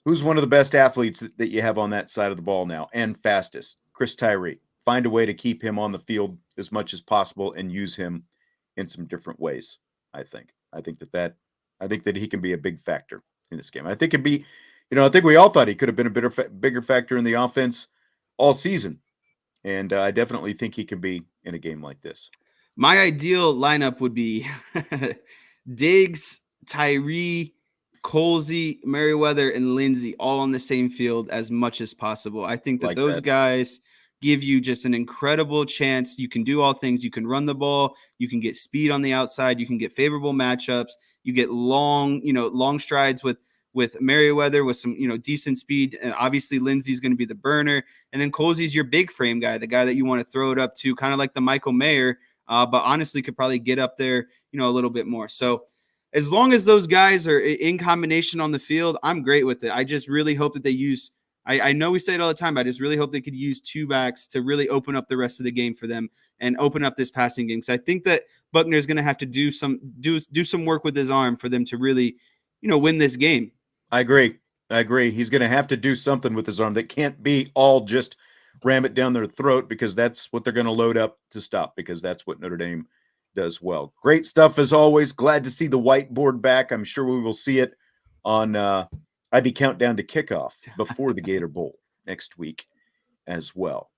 who's one of the best athletes that you have on that side of the ball now and fastest? Chris Tyree. Find a way to keep him on the field as much as possible and use him in some different ways. I think that he can be a big factor in this game. I think I think we all thought he could have been a bigger factor in the offense all season. And I definitely think he can be in a game like this. My ideal lineup would be Diggs, Tyree, Colsey, Merriweather, and Lindsey all on the same field as much as possible. I think that those guys give you just an incredible chance. You can do all things. You can run the ball. You can get speed on the outside. You can get favorable matchups. You get long strides with Merriweather with some, decent speed. And obviously Lindsey's going to be the burner. And then Colsey's your big frame guy, the guy that you want to throw it up to, kind of like the Michael Mayer, but honestly could probably get up there, a little bit more. So as long as those guys are in combination on the field, I'm great with it. I just really hope that they use – I know we say it all the time, but I just really hope they could use two backs to really open up the rest of the game for them and open up this passing game. Because I think that Buckner's going to have to do some work with his arm for them to really, win this game. I agree. He's going to have to do something with his arm. That can't be all just ram it down their throat, because that's what they're going to load up to stop, because that's what Notre Dame does well. Great stuff as always. Glad to see the whiteboard back. I'm sure we will see it on IB Countdown to Kickoff before the Gator Bowl next week as well.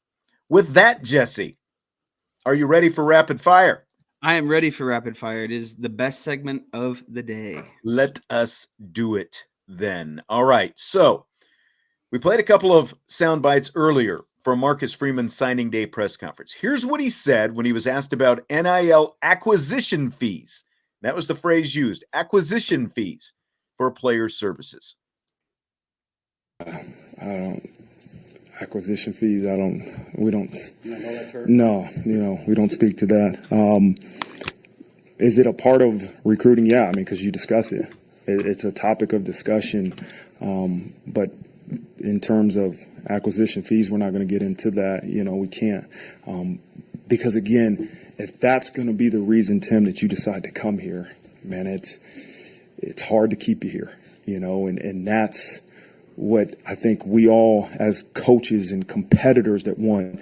With that, Jesse, are you ready for Rapid Fire? I am ready for Rapid Fire. It is the best segment of the day. Let us do it then. All right. So we played a couple of sound bites earlier from Marcus Freeman's signing day press conference. Here's what he said when he was asked about NIL acquisition fees. That was the phrase used, acquisition fees for players' services. Acquisition fees, we don't speak to that. Is it a part of recruiting? Yeah, because you discuss it. It's a topic of discussion, but in terms of acquisition fees, we're not going to get into that. We can't, because again, if that's going to be the reason, Tim, that you decide to come here, man, it's hard to keep you here, and that's what I think we all, as coaches and competitors that want,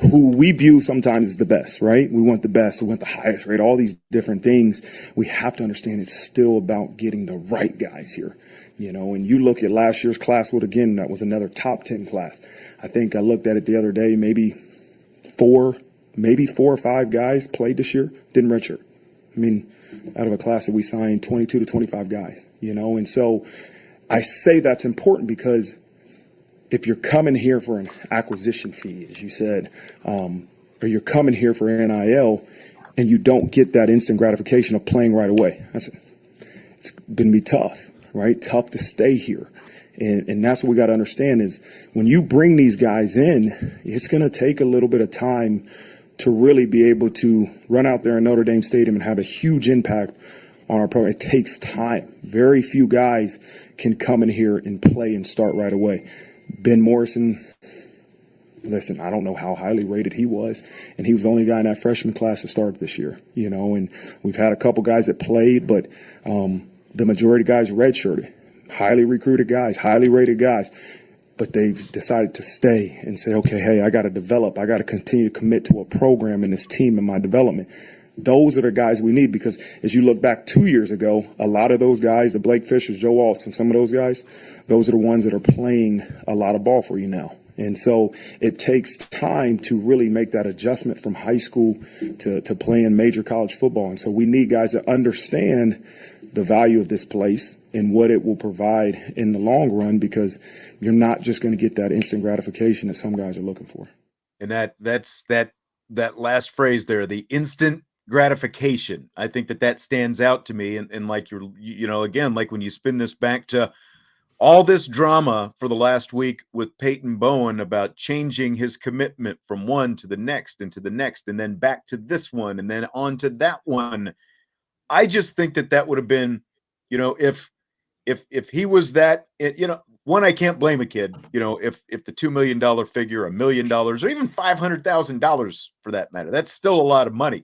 who we view sometimes as the best, right? We want the best, we want the highest rate, all these different things. We have to understand it's still about getting the right guys here, and you look at last year's class, that was another top 10 class. I think I looked at it the other day, maybe four or five guys played this year, didn't redshirt. Out of a class that we signed 22 to 25 guys, and so I say that's important because if you're coming here for an acquisition fee, as you said, or you're coming here for NIL and you don't get that instant gratification of playing right away, it's going to be tough, right? Tough to stay here. And that's what we got to understand is when you bring these guys in, it's going to take a little bit of time to really be able to run out there in Notre Dame Stadium and have a huge impact on our program. It takes time. Very few guys can come in here and play and start right away. Ben Morrison, listen, I don't know how highly rated he was, and he was the only guy in that freshman class to start this year, and we've had a couple guys that played, but the majority of guys redshirted, highly recruited guys, highly rated guys, but they've decided to stay and say, okay, hey, I got to develop. I got to continue to commit to a program and this team and my development. Those are the guys we need, because as you look back 2 years ago, a lot of those guys, the Blake Fishers, Joe Alts, and some of those guys, those are the ones that are playing a lot of ball for you now. And so it takes time to really make that adjustment from high school to playing major college football. And so we need guys that understand the value of this place and what it will provide in the long run, because you're not just going to get that instant gratification that some guys are looking for. And that's that last phrase there, the instant gratification. I think that stands out to me. And like again, like when you spin this back to all this drama for the last week with Peyton Bowen about changing his commitment from one to the next and to the next, and then back to this one, and then on to that one. I just think that would have been, if he was that, one, I can't blame a kid, if the $2 million figure, $1 million, or even $500,000 for that matter, that's still a lot of money.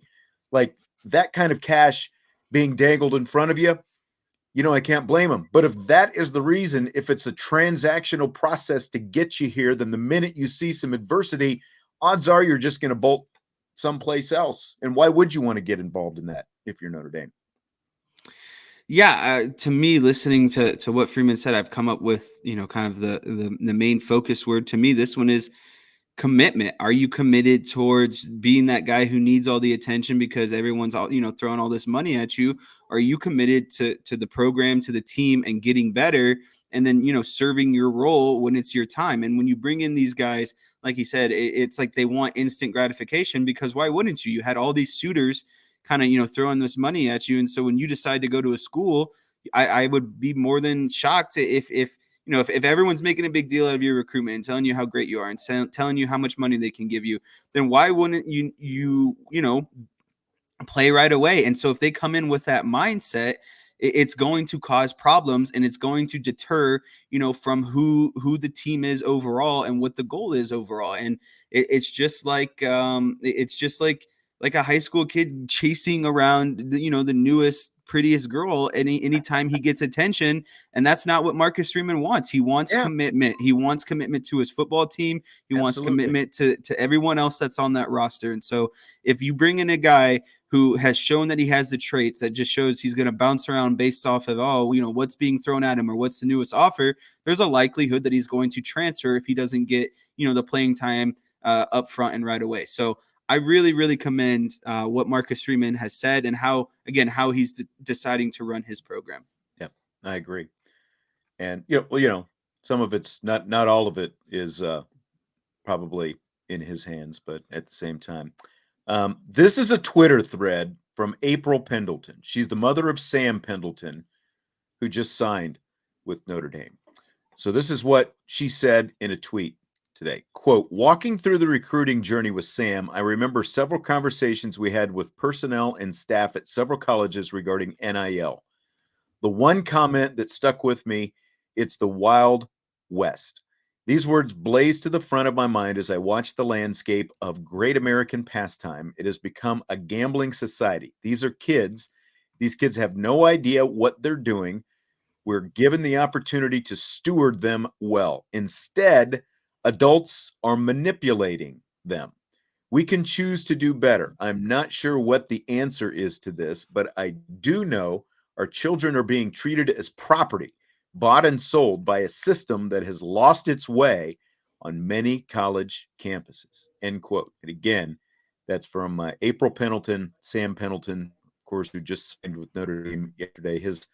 Like that kind of cash being dangled in front of you, I can't blame him. But if that is the reason, if it's a transactional process to get you here, then the minute you see some adversity, odds are you're just going to bolt someplace else. And why would you want to get involved in that if you're Notre Dame? Yeah, to me, listening to what Freeman said, I've come up with, kind of the main focus word. To me, this one is commitment. Are you committed towards being that guy who needs all the attention because everyone's all, throwing all this money at you? Are you committed to the program, to the team, and getting better, and then, serving your role when it's your time? And when you bring in these guys, like he said, it's like they want instant gratification, because why wouldn't you? You had all these suitors kind of, throwing this money at you. And so when you decide to go to a school, I would be more than shocked if everyone's making a big deal out of your recruitment and telling you how great you are and telling you how much money they can give you, then why wouldn't you play right away? And so if they come in with that mindset, it's going to cause problems, and it's going to deter, from who the team is overall and what the goal is overall. And it's just like a high school kid chasing around the newest, prettiest girl anytime he gets attention. And that's not what Marcus Freeman wants. He wants commitment. He wants commitment to his football team. He wants commitment to everyone else that's on that roster. And so if you bring in a guy who has shown that he has the traits, that just shows he's going to bounce around based off of, what's being thrown at him or what's the newest offer, there's a likelihood that he's going to transfer if he doesn't get, the playing time up front and right away. So I really, really commend what Marcus Freeman has said and how he's deciding to run his program. Yeah, I agree. And, some of it's not all of it is probably in his hands, but at the same time, this is a Twitter thread from April Pendleton. She's the mother of Sam Pendleton, who just signed with Notre Dame. So this is what she said in a tweet today. Quote, walking through the recruiting journey with Sam, I remember several conversations we had with personnel and staff at several colleges regarding NIL. The one comment that stuck with me, it's the Wild West. These words blaze to the front of my mind as I watch the landscape of great American pastime. It has become a gambling society. These are kids. These kids have no idea what they're doing. We're given the opportunity to steward them well. Instead, adults are manipulating them. We can choose to do better. I'm not sure what the answer is to this, but I do know our children are being treated as property, bought and sold by a system that has lost its way on many college campuses, end quote. And again, that's from April Pendleton, Sam Pendleton, of course, who just signed with Notre Dame yesterday, his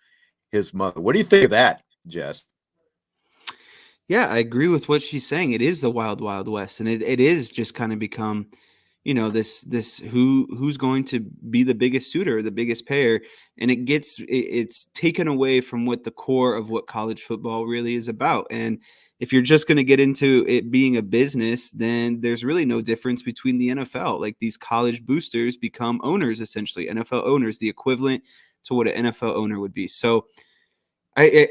mother. What do you think of that, Jess? Yeah, I agree with what she's saying. It is the wild, wild west, and it is just kind of become, this who's going to be the biggest suitor, the biggest payer, and it's taken away from what the core of what college football really is about. And if you're just going to get into it being a business, then there's really no difference between the NFL. Like, these college boosters become owners, essentially NFL owners, the equivalent to what an NFL owner would be. So I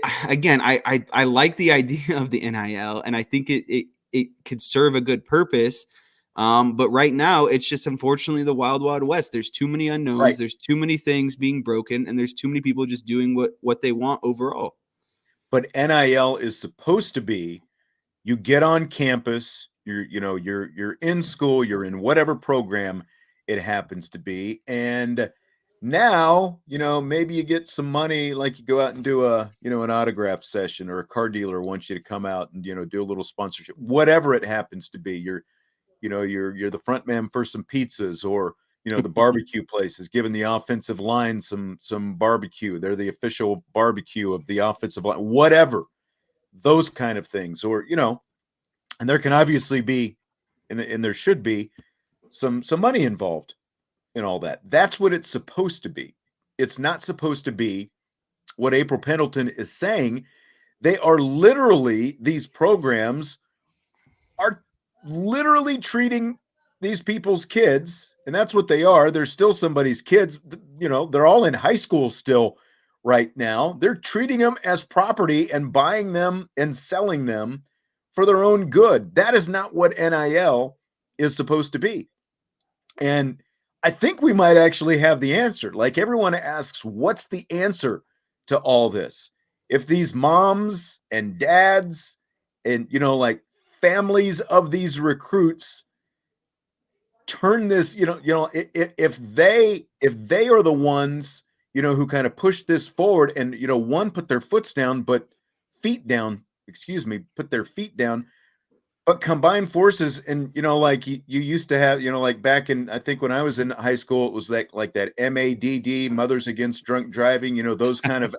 like the idea of the NIL, and I think it could serve a good purpose. But right now, it's just unfortunately the wild, wild west. There's too many unknowns. Right. There's too many things being broken, and there's too many people just doing what they want overall. But NIL is supposed to be, you get on campus, you're in school, you're in whatever program it happens to be, and Now, maybe you get some money, like you go out and do an autograph session, or a car dealer wants you to come out and, do a little sponsorship, whatever it happens to be. You're the front man for some pizzas, or, the barbecue place is giving the offensive line some barbecue. They're the official barbecue of the offensive line, whatever, those kind of things. Or, and there can obviously be, and there should be some money involved in all that. That's what it's supposed to be. It's not supposed to be what April Pendleton is saying. They are literally, these programs are literally treating these people's kids, and that's what they are. They're still somebody's kids. They're all in high school still right now. They're treating them as property and buying them and selling them for their own good. That is not what NIL is supposed to be. And I think we might actually have the answer. Like, everyone asks, what's the answer to all this? If these moms and dads and, like, families of these recruits turn this, if they are the ones, who kind of push this forward and, one, put their foot down, put their feet down, but combine forces. And, like you used to have, like back in, I think when I was in high school, it was like that MADD, Mothers Against Drunk Driving, those kind of,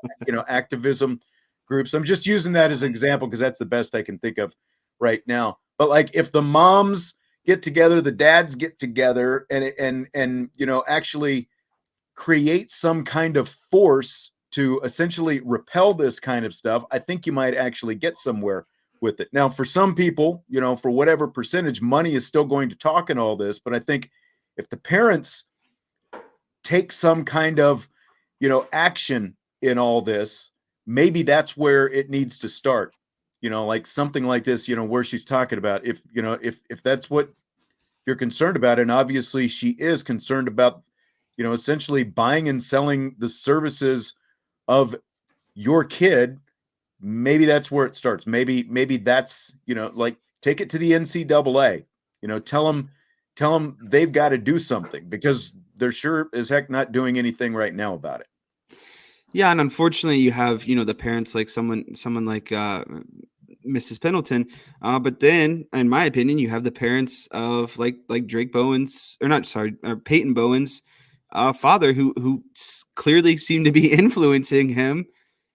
activism groups. I'm just using that as an example because that's the best I can think of right now. But like, if the moms get together, the dads get together, and actually create some kind of force to essentially repel this kind of stuff, I think you might actually get somewhere with it. Now, for some people, for whatever percentage, money is still going to talk in all this. But I think if the parents take some kind of, action in all this, maybe that's where it needs to start. Like something like this, where she's talking about, if that's what you're concerned about, and obviously she is concerned about, essentially buying and selling the services of your kid, maybe that's where it starts. Maybe that's, like, take it to the NCAA, tell them they've got to do something, because they're sure as heck not doing anything right now about it. Yeah, and unfortunately, you have the parents like someone like Mrs. Pendleton, but then, in my opinion, you have the parents of like Drake Bowen's, or not, sorry, Peyton Bowen's father, who clearly seemed to be influencing him.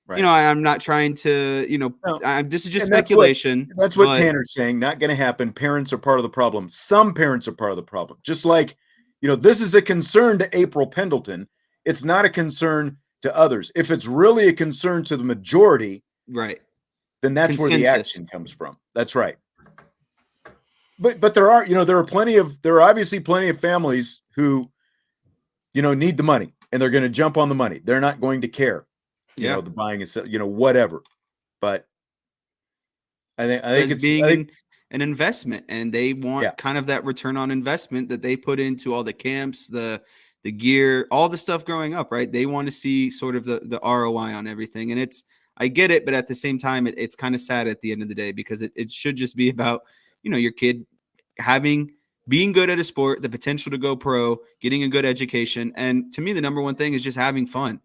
Right. I'm not trying to, No. this is just And speculation. That's what Tanner's saying. Not going to happen. Parents are part of the problem. Some parents are part of the problem. Just like, this is a concern to April Pendleton. It's not a concern to others. If it's really a concern to the majority, right, then that's where the action comes from. That's right. But there are, there are obviously plenty of families who, need the money, and they're going to jump on the money. They're not going to care, the buying and sell, whatever. But I think it's being an investment, and they want kind of that return on investment that they put into all the camps, the gear, all the stuff growing up, right? They want to see sort of the ROI on everything. And I get it, but at the same time, it's kind of sad at the end of the day, because it should just be about, your kid being good at a sport, the potential to go pro, getting a good education. And to me, the number one thing is just having fun,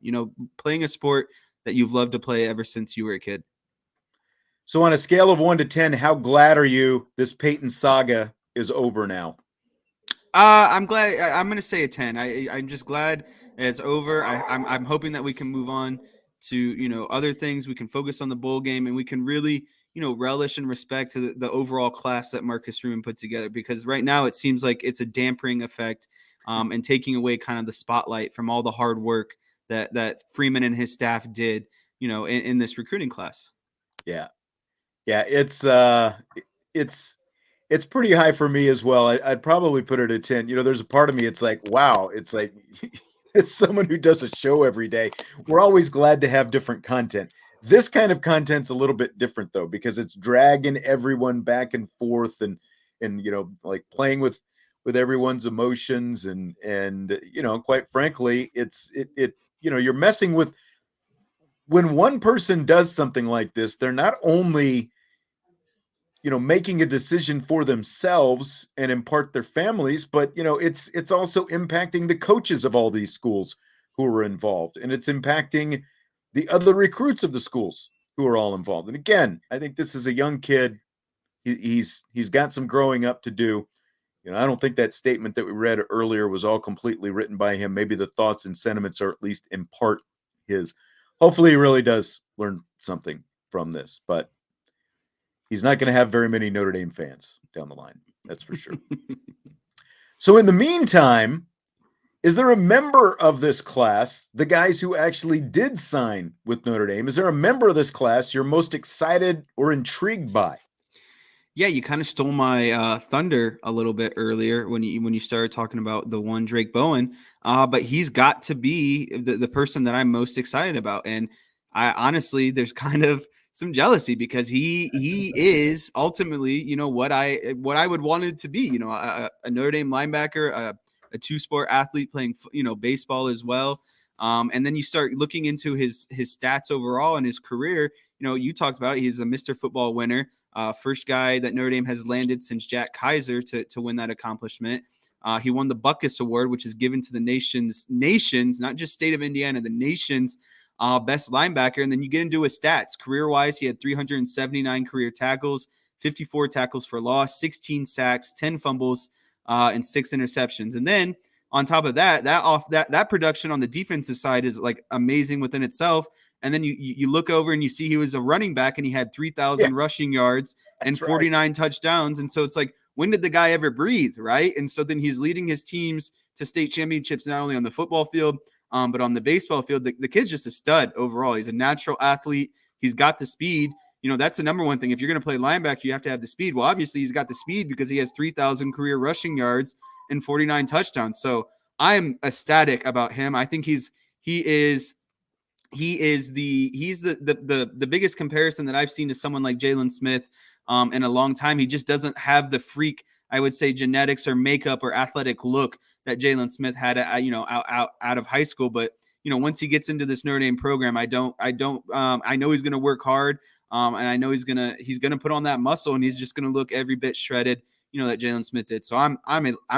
playing a sport that you've loved to play ever since you were a kid. So on a scale of 1 to 10, how glad are you this Peyton saga is over now? I'm glad. I'm going to say a 10. I'm just glad it's over. I'm hoping that we can move on to, other things. We can focus on the bowl game, and we can really, relish and respect to the overall class that Marcus Freeman put together, because right now it seems like it's a dampening effect, and taking away kind of the spotlight from all the hard work that Freeman and his staff did, in this recruiting class. Yeah. Yeah. It's pretty high for me as well. I'd probably put it at 10. There's a part of me, it's like, wow, it's like, it's someone who does a show every day. We're always glad to have different content. This kind of content's a little bit different, though, because it's dragging everyone back and forth, and like playing with everyone's emotions, and quite frankly, you're messing with, when one person does something like this, they're not only making a decision for themselves and in part their families, but it's also impacting the coaches of all these schools who are involved, and it's impacting the other recruits of the schools who are all involved. And again, I think this is a young kid. He's got some growing up to do. I don't think that statement that we read earlier was all completely written by him. Maybe the thoughts and sentiments are at least in part his. Hopefully he really does learn something from this, but he's not going to have very many Notre Dame fans down the line. That's for sure. So in the meantime, is there a member of this class, the guys who actually did sign with Notre Dame, is there a member of this class you're most excited or intrigued by? Yeah, you kind of stole my thunder a little bit earlier when you started talking about the one Drake Bowen, but he's got to be the person that I'm most excited about. And I honestly, there's kind of some jealousy because he is ultimately, what I would want it to be, a Notre Dame linebacker, a two-sport athlete playing, baseball as well. And then you start looking into his stats overall in his career. You talked about it. He's a Mr. Football winner. First guy that Notre Dame has landed since Jack Kaiser to win that accomplishment. He won the Buckus Award, which is given to the nation's, not just state of Indiana, the nation's best linebacker. And then you get into his stats. Career-wise, he had 379 career tackles, 54 tackles for loss, 16 sacks, 10 fumbles, and 6 interceptions. And then on top of that production on the defensive side is like amazing within itself. And then you look over and you see he was a running back and he had 3,000 rushing yards and 49 touchdowns. And so it's like, when did the guy ever breathe, right? And so then he's leading his teams to state championships, not only on the football field, but on the baseball field. The kid's just a stud overall. He's a natural athlete. He's got the speed. That's the number one thing. If you're going to play linebacker, you have to have the speed. Well, obviously he's got the speed because he has 3,000 career rushing yards and 49 touchdowns. So I'm ecstatic about him. I think he's the biggest comparison that I've seen to someone like Jalen Smith in a long time. He just doesn't have the freak, I would say, genetics or makeup or athletic look that Jalen Smith had, out of high school. But once he gets into this Notre Dame program, I know he's going to work hard, and I know he's gonna put on that muscle, and he's just going to look every bit shredded, that Jalen Smith did. So I'm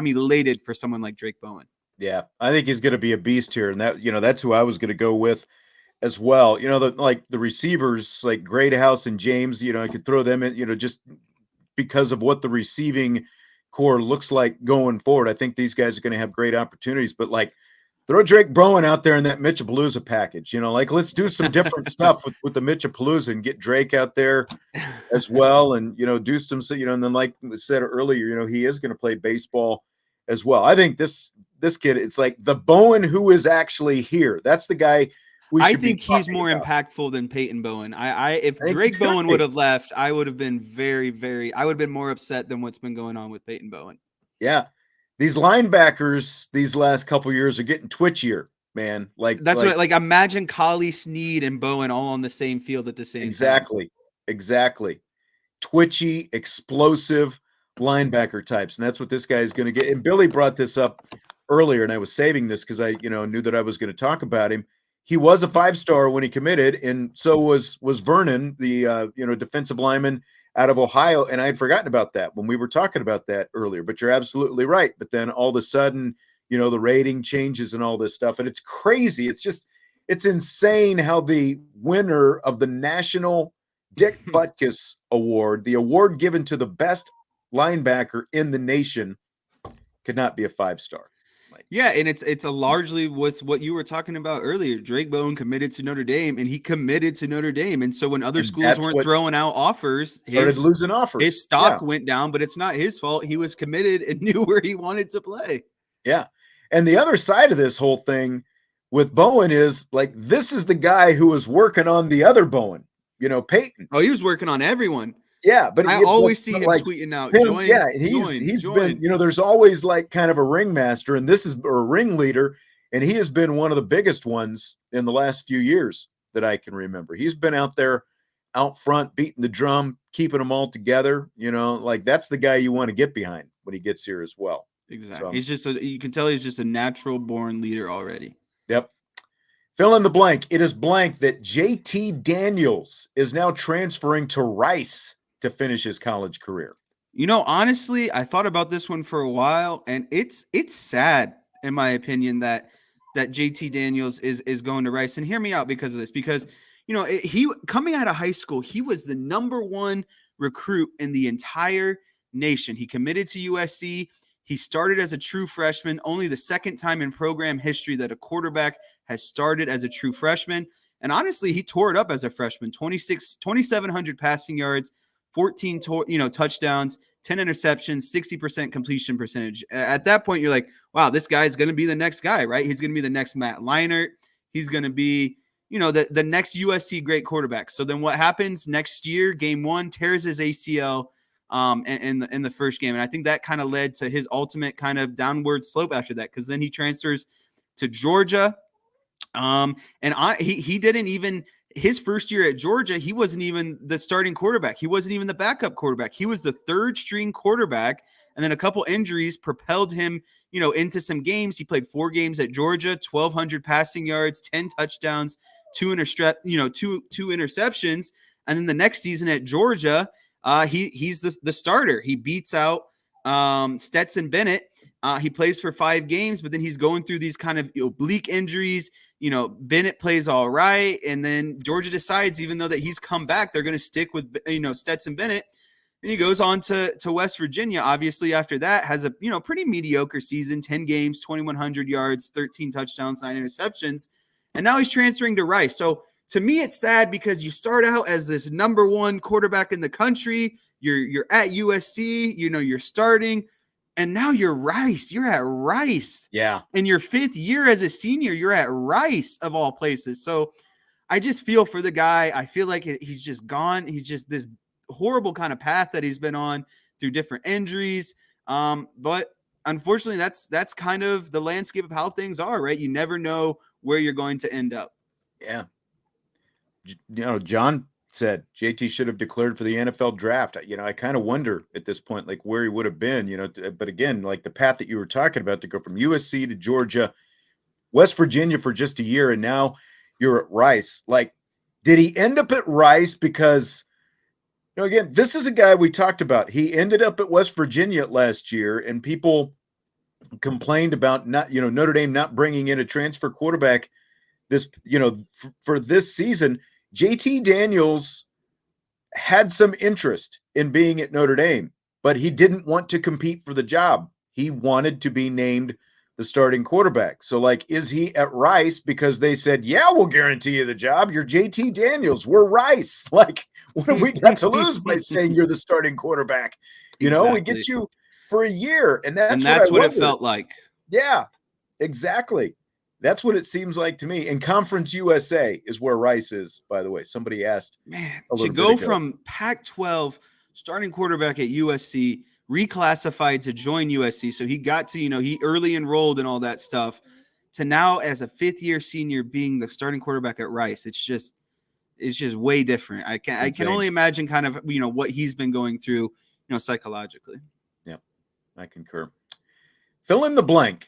elated for someone like Drake Bowen. Yeah, I think he's going to be a beast here, and that's who I was going to go with as well. The receivers like Greathouse and James, I could throw them in, just because of what the receiving core looks like going forward. I think these guys are going to have great opportunities, but throw Drake Bowen out there in that Mitchapalooza package, let's do some different stuff with the Mitchapalooza and get Drake out there as well. And, do some, and then like I said earlier, he is going to play baseball as well. I think this kid, it's like the Bowen who is actually here. That's the guy. I think he's more impactful than Peyton Bowen. If Drake Bowen would have left, I would have been I would have been more upset than what's been going on with Peyton Bowen. Yeah. These linebackers these last couple years are getting twitchier, man. Imagine Collie, Sneed, and Bowen all on the same field at the same time. Exactly. Twitchy, explosive linebacker types. And that's what this guy is going to get. And Billy brought this up earlier, and I was saving this because I, knew that I was going to talk about him. He was a 5-star when he committed, and so was Vernon, the defensive lineman out of Ohio. And I had forgotten about that when we were talking about that earlier. But you're absolutely right. But then all of a sudden, the rating changes and all this stuff, and it's crazy. It's insane how the winner of the National Dick Butkus Award, the award given to the best linebacker in the nation, could not be a 5-star. Yeah, and it's a largely with what you were talking about earlier. Drake Bowen committed to Notre Dame, and he committed to Notre Dame. And so when other schools weren't throwing out offers, losing offers. His stock went down, but it's not his fault. He was committed and knew where he wanted to play. Yeah. And the other side of this whole thing with Bowen is this is the guy who was working on the other Bowen, Peyton. Oh, he was working on everyone. Yeah, but I always see him tweeting out. He's been, there's always kind of a ringmaster, and this is a ringleader, and he has been one of the biggest ones in the last few years that I can remember. He's been out there, out front, beating the drum, keeping them all together. That's the guy you want to get behind when he gets here as well. Exactly. So, you can tell he's just a natural born leader already. Yep. Fill in the blank. It is blank that JT Daniels is now transferring to Rice to finish his college career. Honestly, I thought about this one for a while, and it's sad, in my opinion, that that JT Daniels is going to Rice. And hear me out because of this, because, he coming out of high school, he was the #1 recruit in the entire nation. He committed to USC. He started as a true freshman, only the second time in program history that a quarterback has started as a true freshman. And honestly, he tore it up as a freshman. 2,700 passing yards, 14 touchdowns, 10 interceptions, 60% completion percentage. At that point, you're like, wow, this guy's going to be the next guy, right? He's going to be the next Matt Leinart. He's going to be, the next USC great quarterback. So then what happens next year? Game 1, tears his ACL in the first game. And I think that kind of led to his ultimate kind of downward slope after that, because then he transfers to Georgia. He didn't even, his first year at Georgia, he wasn't even the starting quarterback. He wasn't even the backup quarterback. He was the third string quarterback. And then a couple injuries propelled him, into some games. He played 4 games at Georgia, 1,200 passing yards, 10 touchdowns, 2 interceptions. And then the next season at Georgia, he's the starter. He beats out Stetson Bennett. He plays for 5 games, but then he's going through these kind of oblique injuries. Bennett plays all right. And then Georgia decides, even though that he's come back, they're going to stick with, Stetson Bennett. And he goes on to West Virginia. Obviously, after that, has a, pretty mediocre season, 10 games, 2,100 yards, 13 touchdowns, 9 interceptions. And now he's transferring to Rice. So to me, it's sad because you start out as this #1 quarterback in the country. You're at USC, you're starting. And now you're Rice. You're at Rice. Yeah. In your 5th year as a senior, you're at Rice of all places. So I just feel for the guy. I feel like he's just gone. He's just this horrible kind of path that he's been on through different injuries. But unfortunately, that's kind of the landscape of how things are, right? You never know where you're going to end up. Yeah. John said JT should have declared for the NFL draft. I kind of wonder at this point, like where he would have been, but again, like the path that you were talking about to go from USC to Georgia, West Virginia for just a year. And now you're at Rice. Like, did he end up at Rice because, again, this is a guy we talked about. He ended up at West Virginia last year and people complained about Notre Dame not bringing in a transfer quarterback for this season. JT Daniels had some interest in being at Notre Dame, but he didn't want to compete for the job. He wanted to be named the starting quarterback. So, like, is he at Rice because they said, yeah, we'll guarantee you the job. You're JT Daniels. We're Rice. Like, what have we got to lose by saying you're the starting quarterback? Exactly. We get you for a year. And that's what it felt like. Yeah, exactly. That's what it seems like to me. And Conference USA is where Rice is, by the way. Somebody asked. Man, to go from Pac-12 starting quarterback at USC, reclassified to join USC. So he got to, he early enrolled and all that stuff, to now as a 5th-year senior being the starting quarterback at Rice. It's just way different. I can only imagine kind of, what he's been going through, psychologically. Yeah, I concur. Fill in the blank.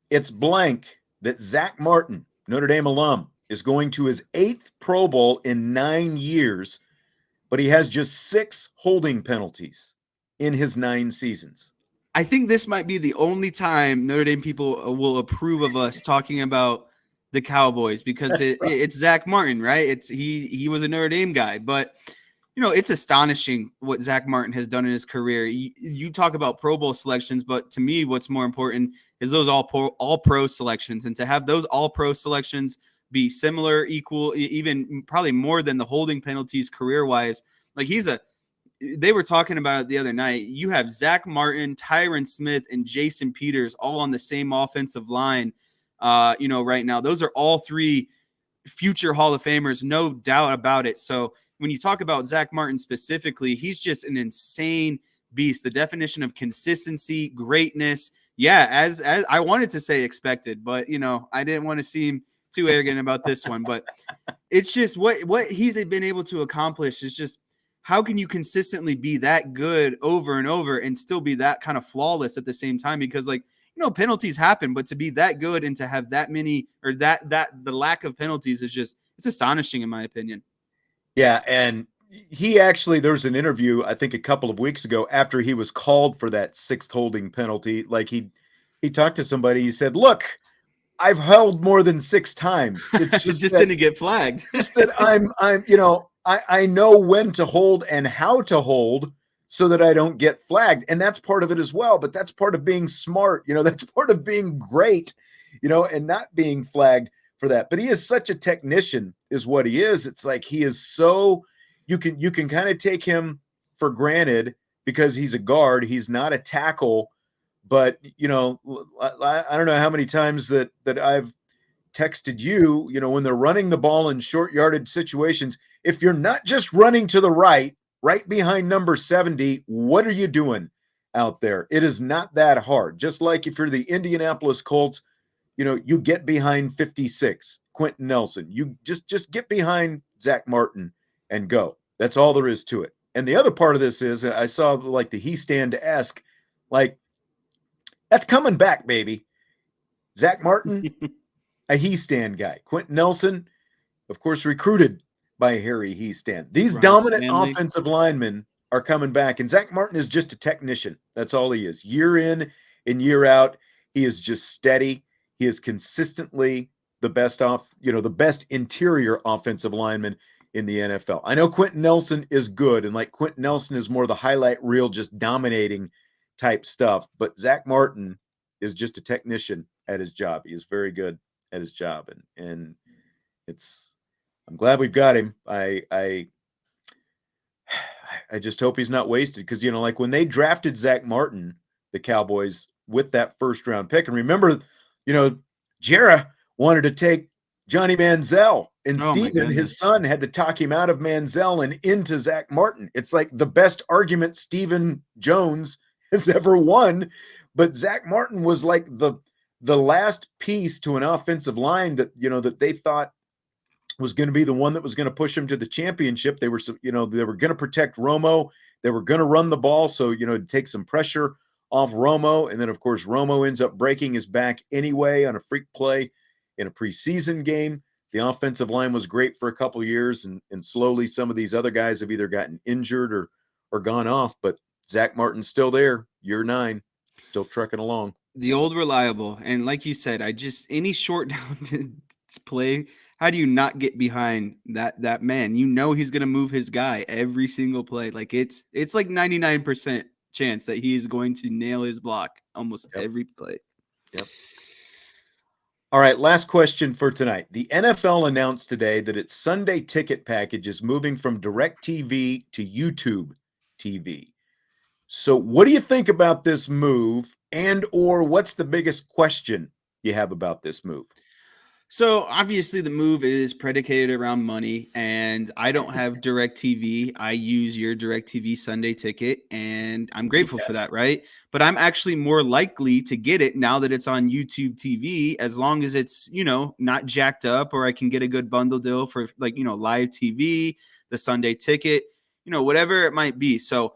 It's blank that Zach Martin, Notre Dame alum, is going to his 8th Pro Bowl in 9 years, but he has just 6 holding penalties in his 9 seasons. I think this might be the only time Notre Dame people will approve of us talking about the Cowboys, because it's Zach Martin, right? He was a Notre Dame guy, but it's astonishing what Zach Martin has done in his career. You talk about Pro Bowl selections, but to me, what's more important is those all pro selections, and to have those all pro selections be similar, equal, even probably more than the holding penalties career wise. Like they were talking about it the other night. You have Zach Martin, Tyron Smith, and Jason Peters all on the same offensive line. Right now, those are all 3 future Hall of Famers, no doubt about it. So when you talk about Zach Martin specifically, he's just an insane beast. The definition of consistency, greatness. Yeah, as I wanted to say expected, but I didn't want to seem too arrogant about this one. But it's just what he's been able to accomplish is just, how can you consistently be that good over and over and still be that kind of flawless at the same time? Because penalties happen, but to be that good and to have that many, or that the lack of penalties is just, it's astonishing in my opinion. Yeah. And there was an interview, I think a couple of weeks ago, after he was called for that 6th holding penalty. Like he talked to somebody, he said, look, I've held more than 6 times. It's It just just that, didn't get flagged. just that I know when to hold and how to hold so that I don't get flagged. And that's part of it as well. But that's part of being smart. That's part of being great, and not being flagged for that. But he is such a technician, is what he is. It's like he is so you can kind of take him for granted because he's a guard. He's not a tackle. But I don't know how many times that I've texted you, when they're running the ball in short yardage situations, if you're not just running to the right behind number 70, what are you doing out there? It is not that hard. Just like if you're the Indianapolis Colts, you get behind 56, Quentin Nelson. You just get behind Zach Martin and go. That's all there is to it. And the other part of this is I saw like the he stand-esque, like that's coming back, baby. Zach Martin, a he stand guy. Quentin Nelson, of course, recruited by Harry Heastand. These Ron dominant Stanley. offensive linemen are coming back, and Zach Martin is just a technician. That's all he is. Year in and year out, he is just steady. He is consistently the best interior offensive lineman in the NFL. I know Quentin Nelson is good, and like Quentin Nelson is more the highlight reel, just dominating type stuff. But Zach Martin is just a technician at his job. He is very good at his job, and I'm glad we've got him. I just hope he's not wasted because like when they drafted Zach Martin, the Cowboys, with that first round pick, and remember, Jarrah wanted to take Johnny Manziel, and Steven, his son, had to talk him out of Manziel and into Zach Martin. It's like the best argument Stephen Jones has ever won, but Zach Martin was like the last piece to an offensive line that that they thought was going to be the one that was going to push him to the championship. They were going to protect Romo. They were going to run the ball, so to take some pressure off Romo. And then of course Romo ends up breaking his back anyway on a freak play in a preseason game. The offensive line was great for a couple of years, and slowly some of these other guys have either gotten injured or gone off. But Zach Martin's still there, year 9, still trucking along. The old reliable. And like you said, any short down play, how do you not get behind that man? He's going to move his guy every single play. Like it's like 99% chance that he is going to nail his block almost every play. Yep. All right, last question for tonight. The NFL announced today that its Sunday ticket package is moving from DirecTV to YouTube TV. So what do you think about this move, and or what's the biggest question you have about this move? So obviously the move is predicated around money, and I don't have DirecTV. I use your DirecTV Sunday ticket, and I'm grateful for that, right? But I'm actually more likely to get it now that it's on YouTube TV, as long as it's, not jacked up, or I can get a good bundle deal for live TV, the Sunday ticket, whatever it might be. So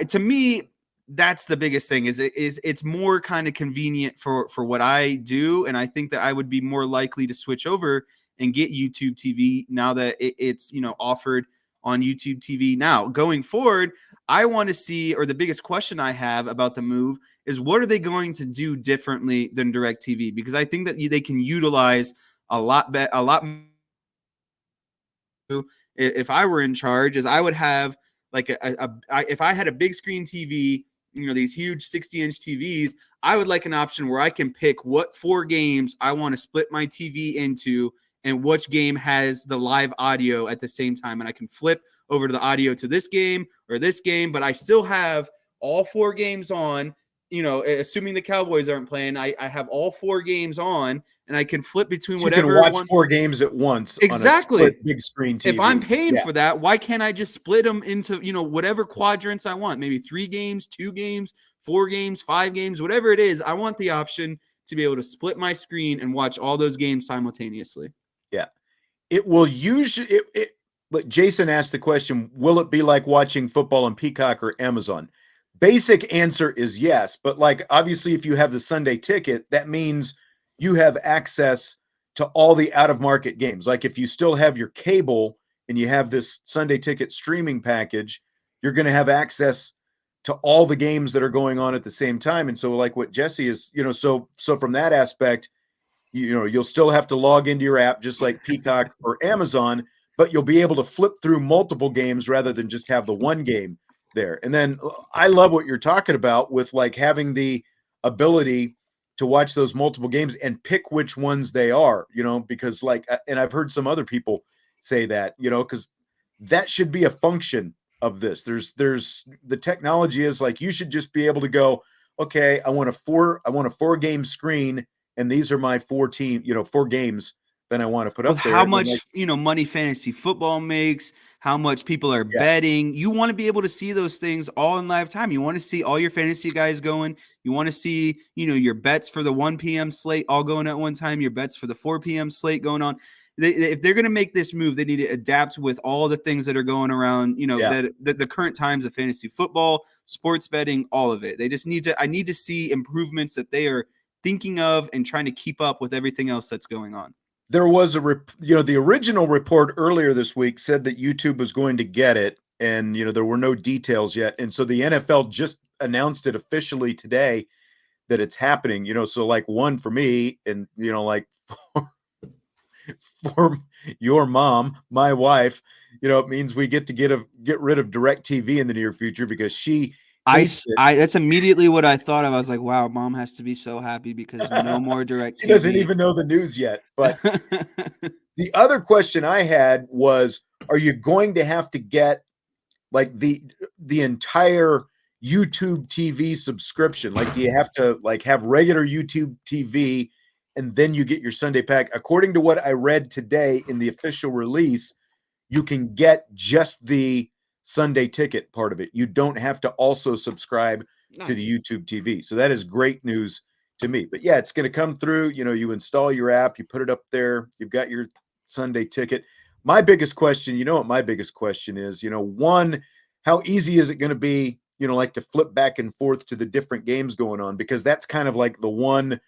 to me, that's the biggest thing is it's more kind of convenient for what I do. And I think that I would be more likely to switch over and get YouTube TV now that it's, offered on YouTube TV. Now going forward, I want to see, or the biggest question I have about the move is what are they going to do differently than DirecTV? Because I think that they can utilize a lot more. If I were in charge, is I would have like if I had a big screen TV, these huge 60-inch TVs, I would like an option where I can pick what 4 games I want to split my TV into and which game has the live audio at the same time. And I can flip over to the audio to this game or this game, but I still have all 4 games on, assuming the Cowboys aren't playing, I have all 4 games on, and I can flip between so whatever. You can watch 4 games at once. Exactly. On a split big screen TV. If I'm paying for that, why can't I just split them into, whatever quadrants I want? Maybe 3 games, 2 games, 4 games, 5 games, whatever it is. I want the option to be able to split my screen and watch all those games simultaneously. Yeah. It will usually, but Jason asked the question, will it be like watching football on Peacock or Amazon? Basic answer is yes. But obviously if you have the Sunday ticket, that means you have access to all the out-of-market games. Like if you still have your cable and you have this Sunday ticket streaming package, you're going to have access to all the games that are going on at the same time. And so like what Jesse is, so from that aspect, You'll still have to log into your app just like Peacock or Amazon, but you'll be able to flip through multiple games rather than just have the one game there. And then I love what you're talking about with like having the ability to watch those multiple games and pick which ones they are, because like, and I've heard some other people say that, because that should be a function of this. There's the technology is like, you should just be able to go, okay, I want a 4 game screen, and these are my 4 games that I want to put With up there. how And then, much, like, money fantasy football makes, how much people are yeah, betting. You want to be able to see those things all in live time. You want to see all your fantasy guys going. You want to see, your bets for the 1 p.m. slate all going at one time, your bets for the 4 p.m. slate going on. If they're going to make this move, they need to adapt with all the things that are going around, yeah. that the current times of fantasy football, sports betting, all of it. They just I need to see improvements that they are thinking of and trying to keep up with everything else that's going on. There was the original report earlier this week said that YouTube was going to get it, and there were no details yet. And so the NFL just announced it officially today that it's happening. So like one for me, and like for your mom, my wife, it means we get rid of DirecTV in the near future because she hates it. That's immediately what I thought of. I was like, wow, mom has to be so happy because no more direct She TV. doesn't even know the news yet. But the other question I had was, are you going to have to get like the entire YouTube TV subscription? Like, do you have to like have regular YouTube TV and then you get your Sunday pack? According to what I read today in the official release, you can get just the Sunday ticket part of it. You don't have to also subscribe to the YouTube TV. So that is great news to me. But yeah, it's going to come through. You install your app, you put it up there, you've got your Sunday ticket. My biggest question, what my biggest question is, one, how easy is it going to be, like to flip back and forth to the different games going on? Because that's kind of like the one,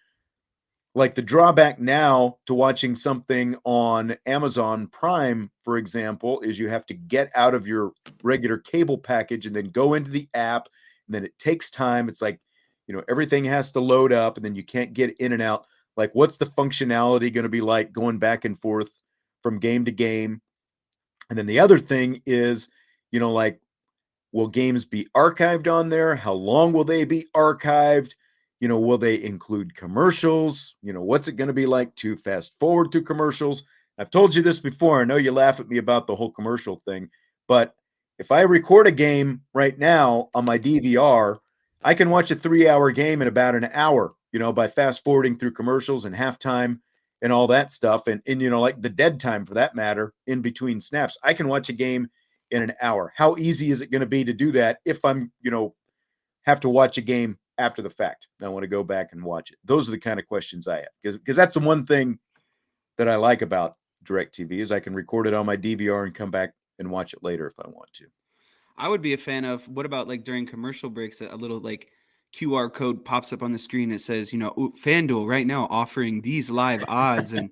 like the drawback now to watching something on Amazon Prime, for example, is you have to get out of your regular cable package and then go into the app. And then it takes time. It's like, everything has to load up and then you can't get in and out. Like, what's the functionality going to be like going back and forth from game to game? And then the other thing is, like, will games be archived on there? How long will they be archived? Will they include commercials? What's it going to be like to fast forward through commercials? I've told you this before. I know you laugh at me about the whole commercial thing, but if I record a game right now on my DVR, I can watch a 3-hour game in about an hour, by fast forwarding through commercials and halftime and all that stuff. And like the dead time for that matter, in between snaps, I can watch a game in an hour. How easy is it going to be to do that if I'm, have to watch a game after the fact? I want to go back and watch it. Those are the kind of questions I have, because that's the one thing that I like about DirecTV is I can record it on my DVR and come back and watch it later if I want to. I would be a fan of, what about like during commercial breaks, a little like QR code pops up on the screen that says, FanDuel right now offering these live odds, and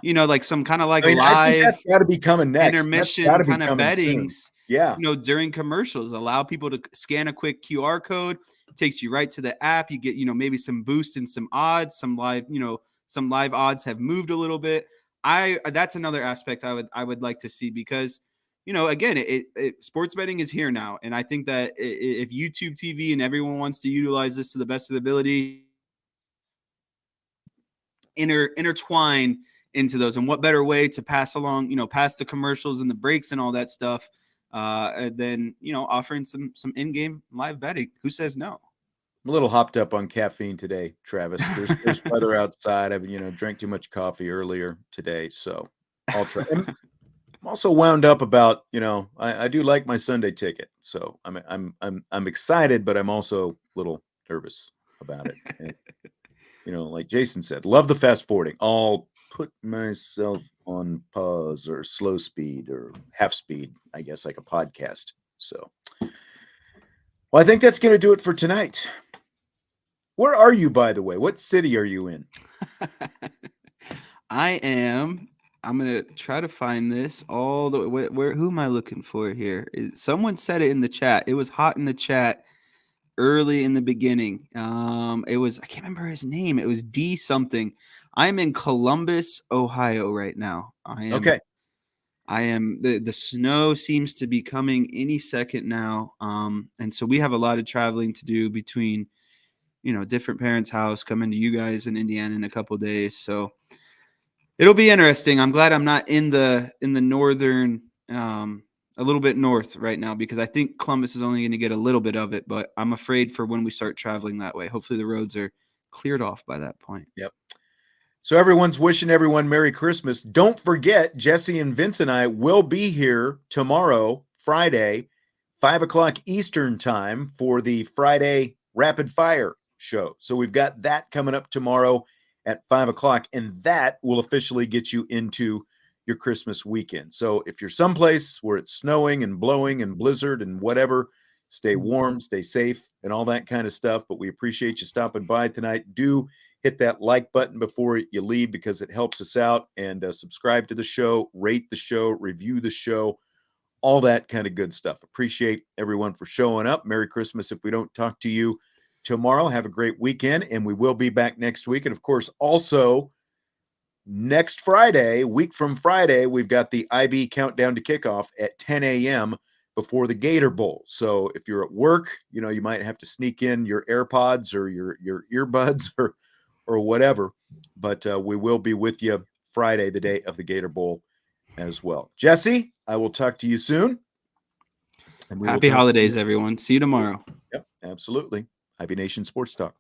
like some kind of like I think live that's got to be coming next. intermission kind of bettings. Yeah. During commercials, allow people to scan a quick QR code. It takes you right to the app. You get, maybe some boost and some odds, some live odds have moved a little bit. That's another aspect I would like to see, because again, sports betting is here now. And I think that if YouTube TV and everyone wants to utilize this to the best of their ability, intertwine into those. And what better way to pass along, past the commercials and the breaks and all that stuff, than, offering some in-game live betting. Who says no? I'm a little hopped up on caffeine today, Travis. There's weather outside. I've drank too much coffee earlier today, so I'll try. I'm also wound up about, I do like my Sunday ticket, so I'm excited, but I'm also a little nervous about it. And, like Jason said, love the fast forwarding. I'll put myself on pause or slow speed or half speed, I guess, like a podcast. So, well, I think that's going to do it for tonight. Where are you, by the way? What city are you in? I'm going to try to find this all the way. Who am I looking for here? Someone said it in the chat. It was hot in the chat early in the beginning. I can't remember his name. It was D something. I'm in Columbus, Ohio right now. Okay. I am the snow seems to be coming any second now. And so we have a lot of traveling to do between, different parents' house, coming to you guys in Indiana in a couple of days. So it'll be interesting. I'm glad I'm not in the northern, a little bit north right now, because I think Columbus is only going to get a little bit of it, but I'm afraid for when we start traveling that way. Hopefully the roads are cleared off by that point. Yep. So everyone's wishing everyone Merry Christmas. Don't forget, Jesse and Vince and I will be here tomorrow, Friday, 5 o'clock Eastern time for the Friday Rapid Fire show. So we've got that coming up tomorrow at 5 o'clock, and that will officially get you into your Christmas weekend. So if you're someplace where it's snowing and blowing and blizzard and whatever, stay warm, stay safe, and all that kind of stuff. But we appreciate you stopping by tonight. Do hit that like button before you leave, because it helps us out, and subscribe to the show, rate the show, review the show, all that kind of good stuff. Appreciate everyone for showing up. Merry Christmas if we don't talk to you tomorrow. Have a great weekend, and we will be back next week. And of course, also next Friday, week from Friday, we've got the IB countdown to kickoff at 10 a.m. before the Gator Bowl. So if you're at work, you might have to sneak in your AirPods or your earbuds or whatever, but we will be with you Friday, the day of the Gator Bowl as well. Jesse, I will talk to you soon. And Happy holidays, everyone. See you tomorrow. Yep, absolutely. IB Nation Sports Talk.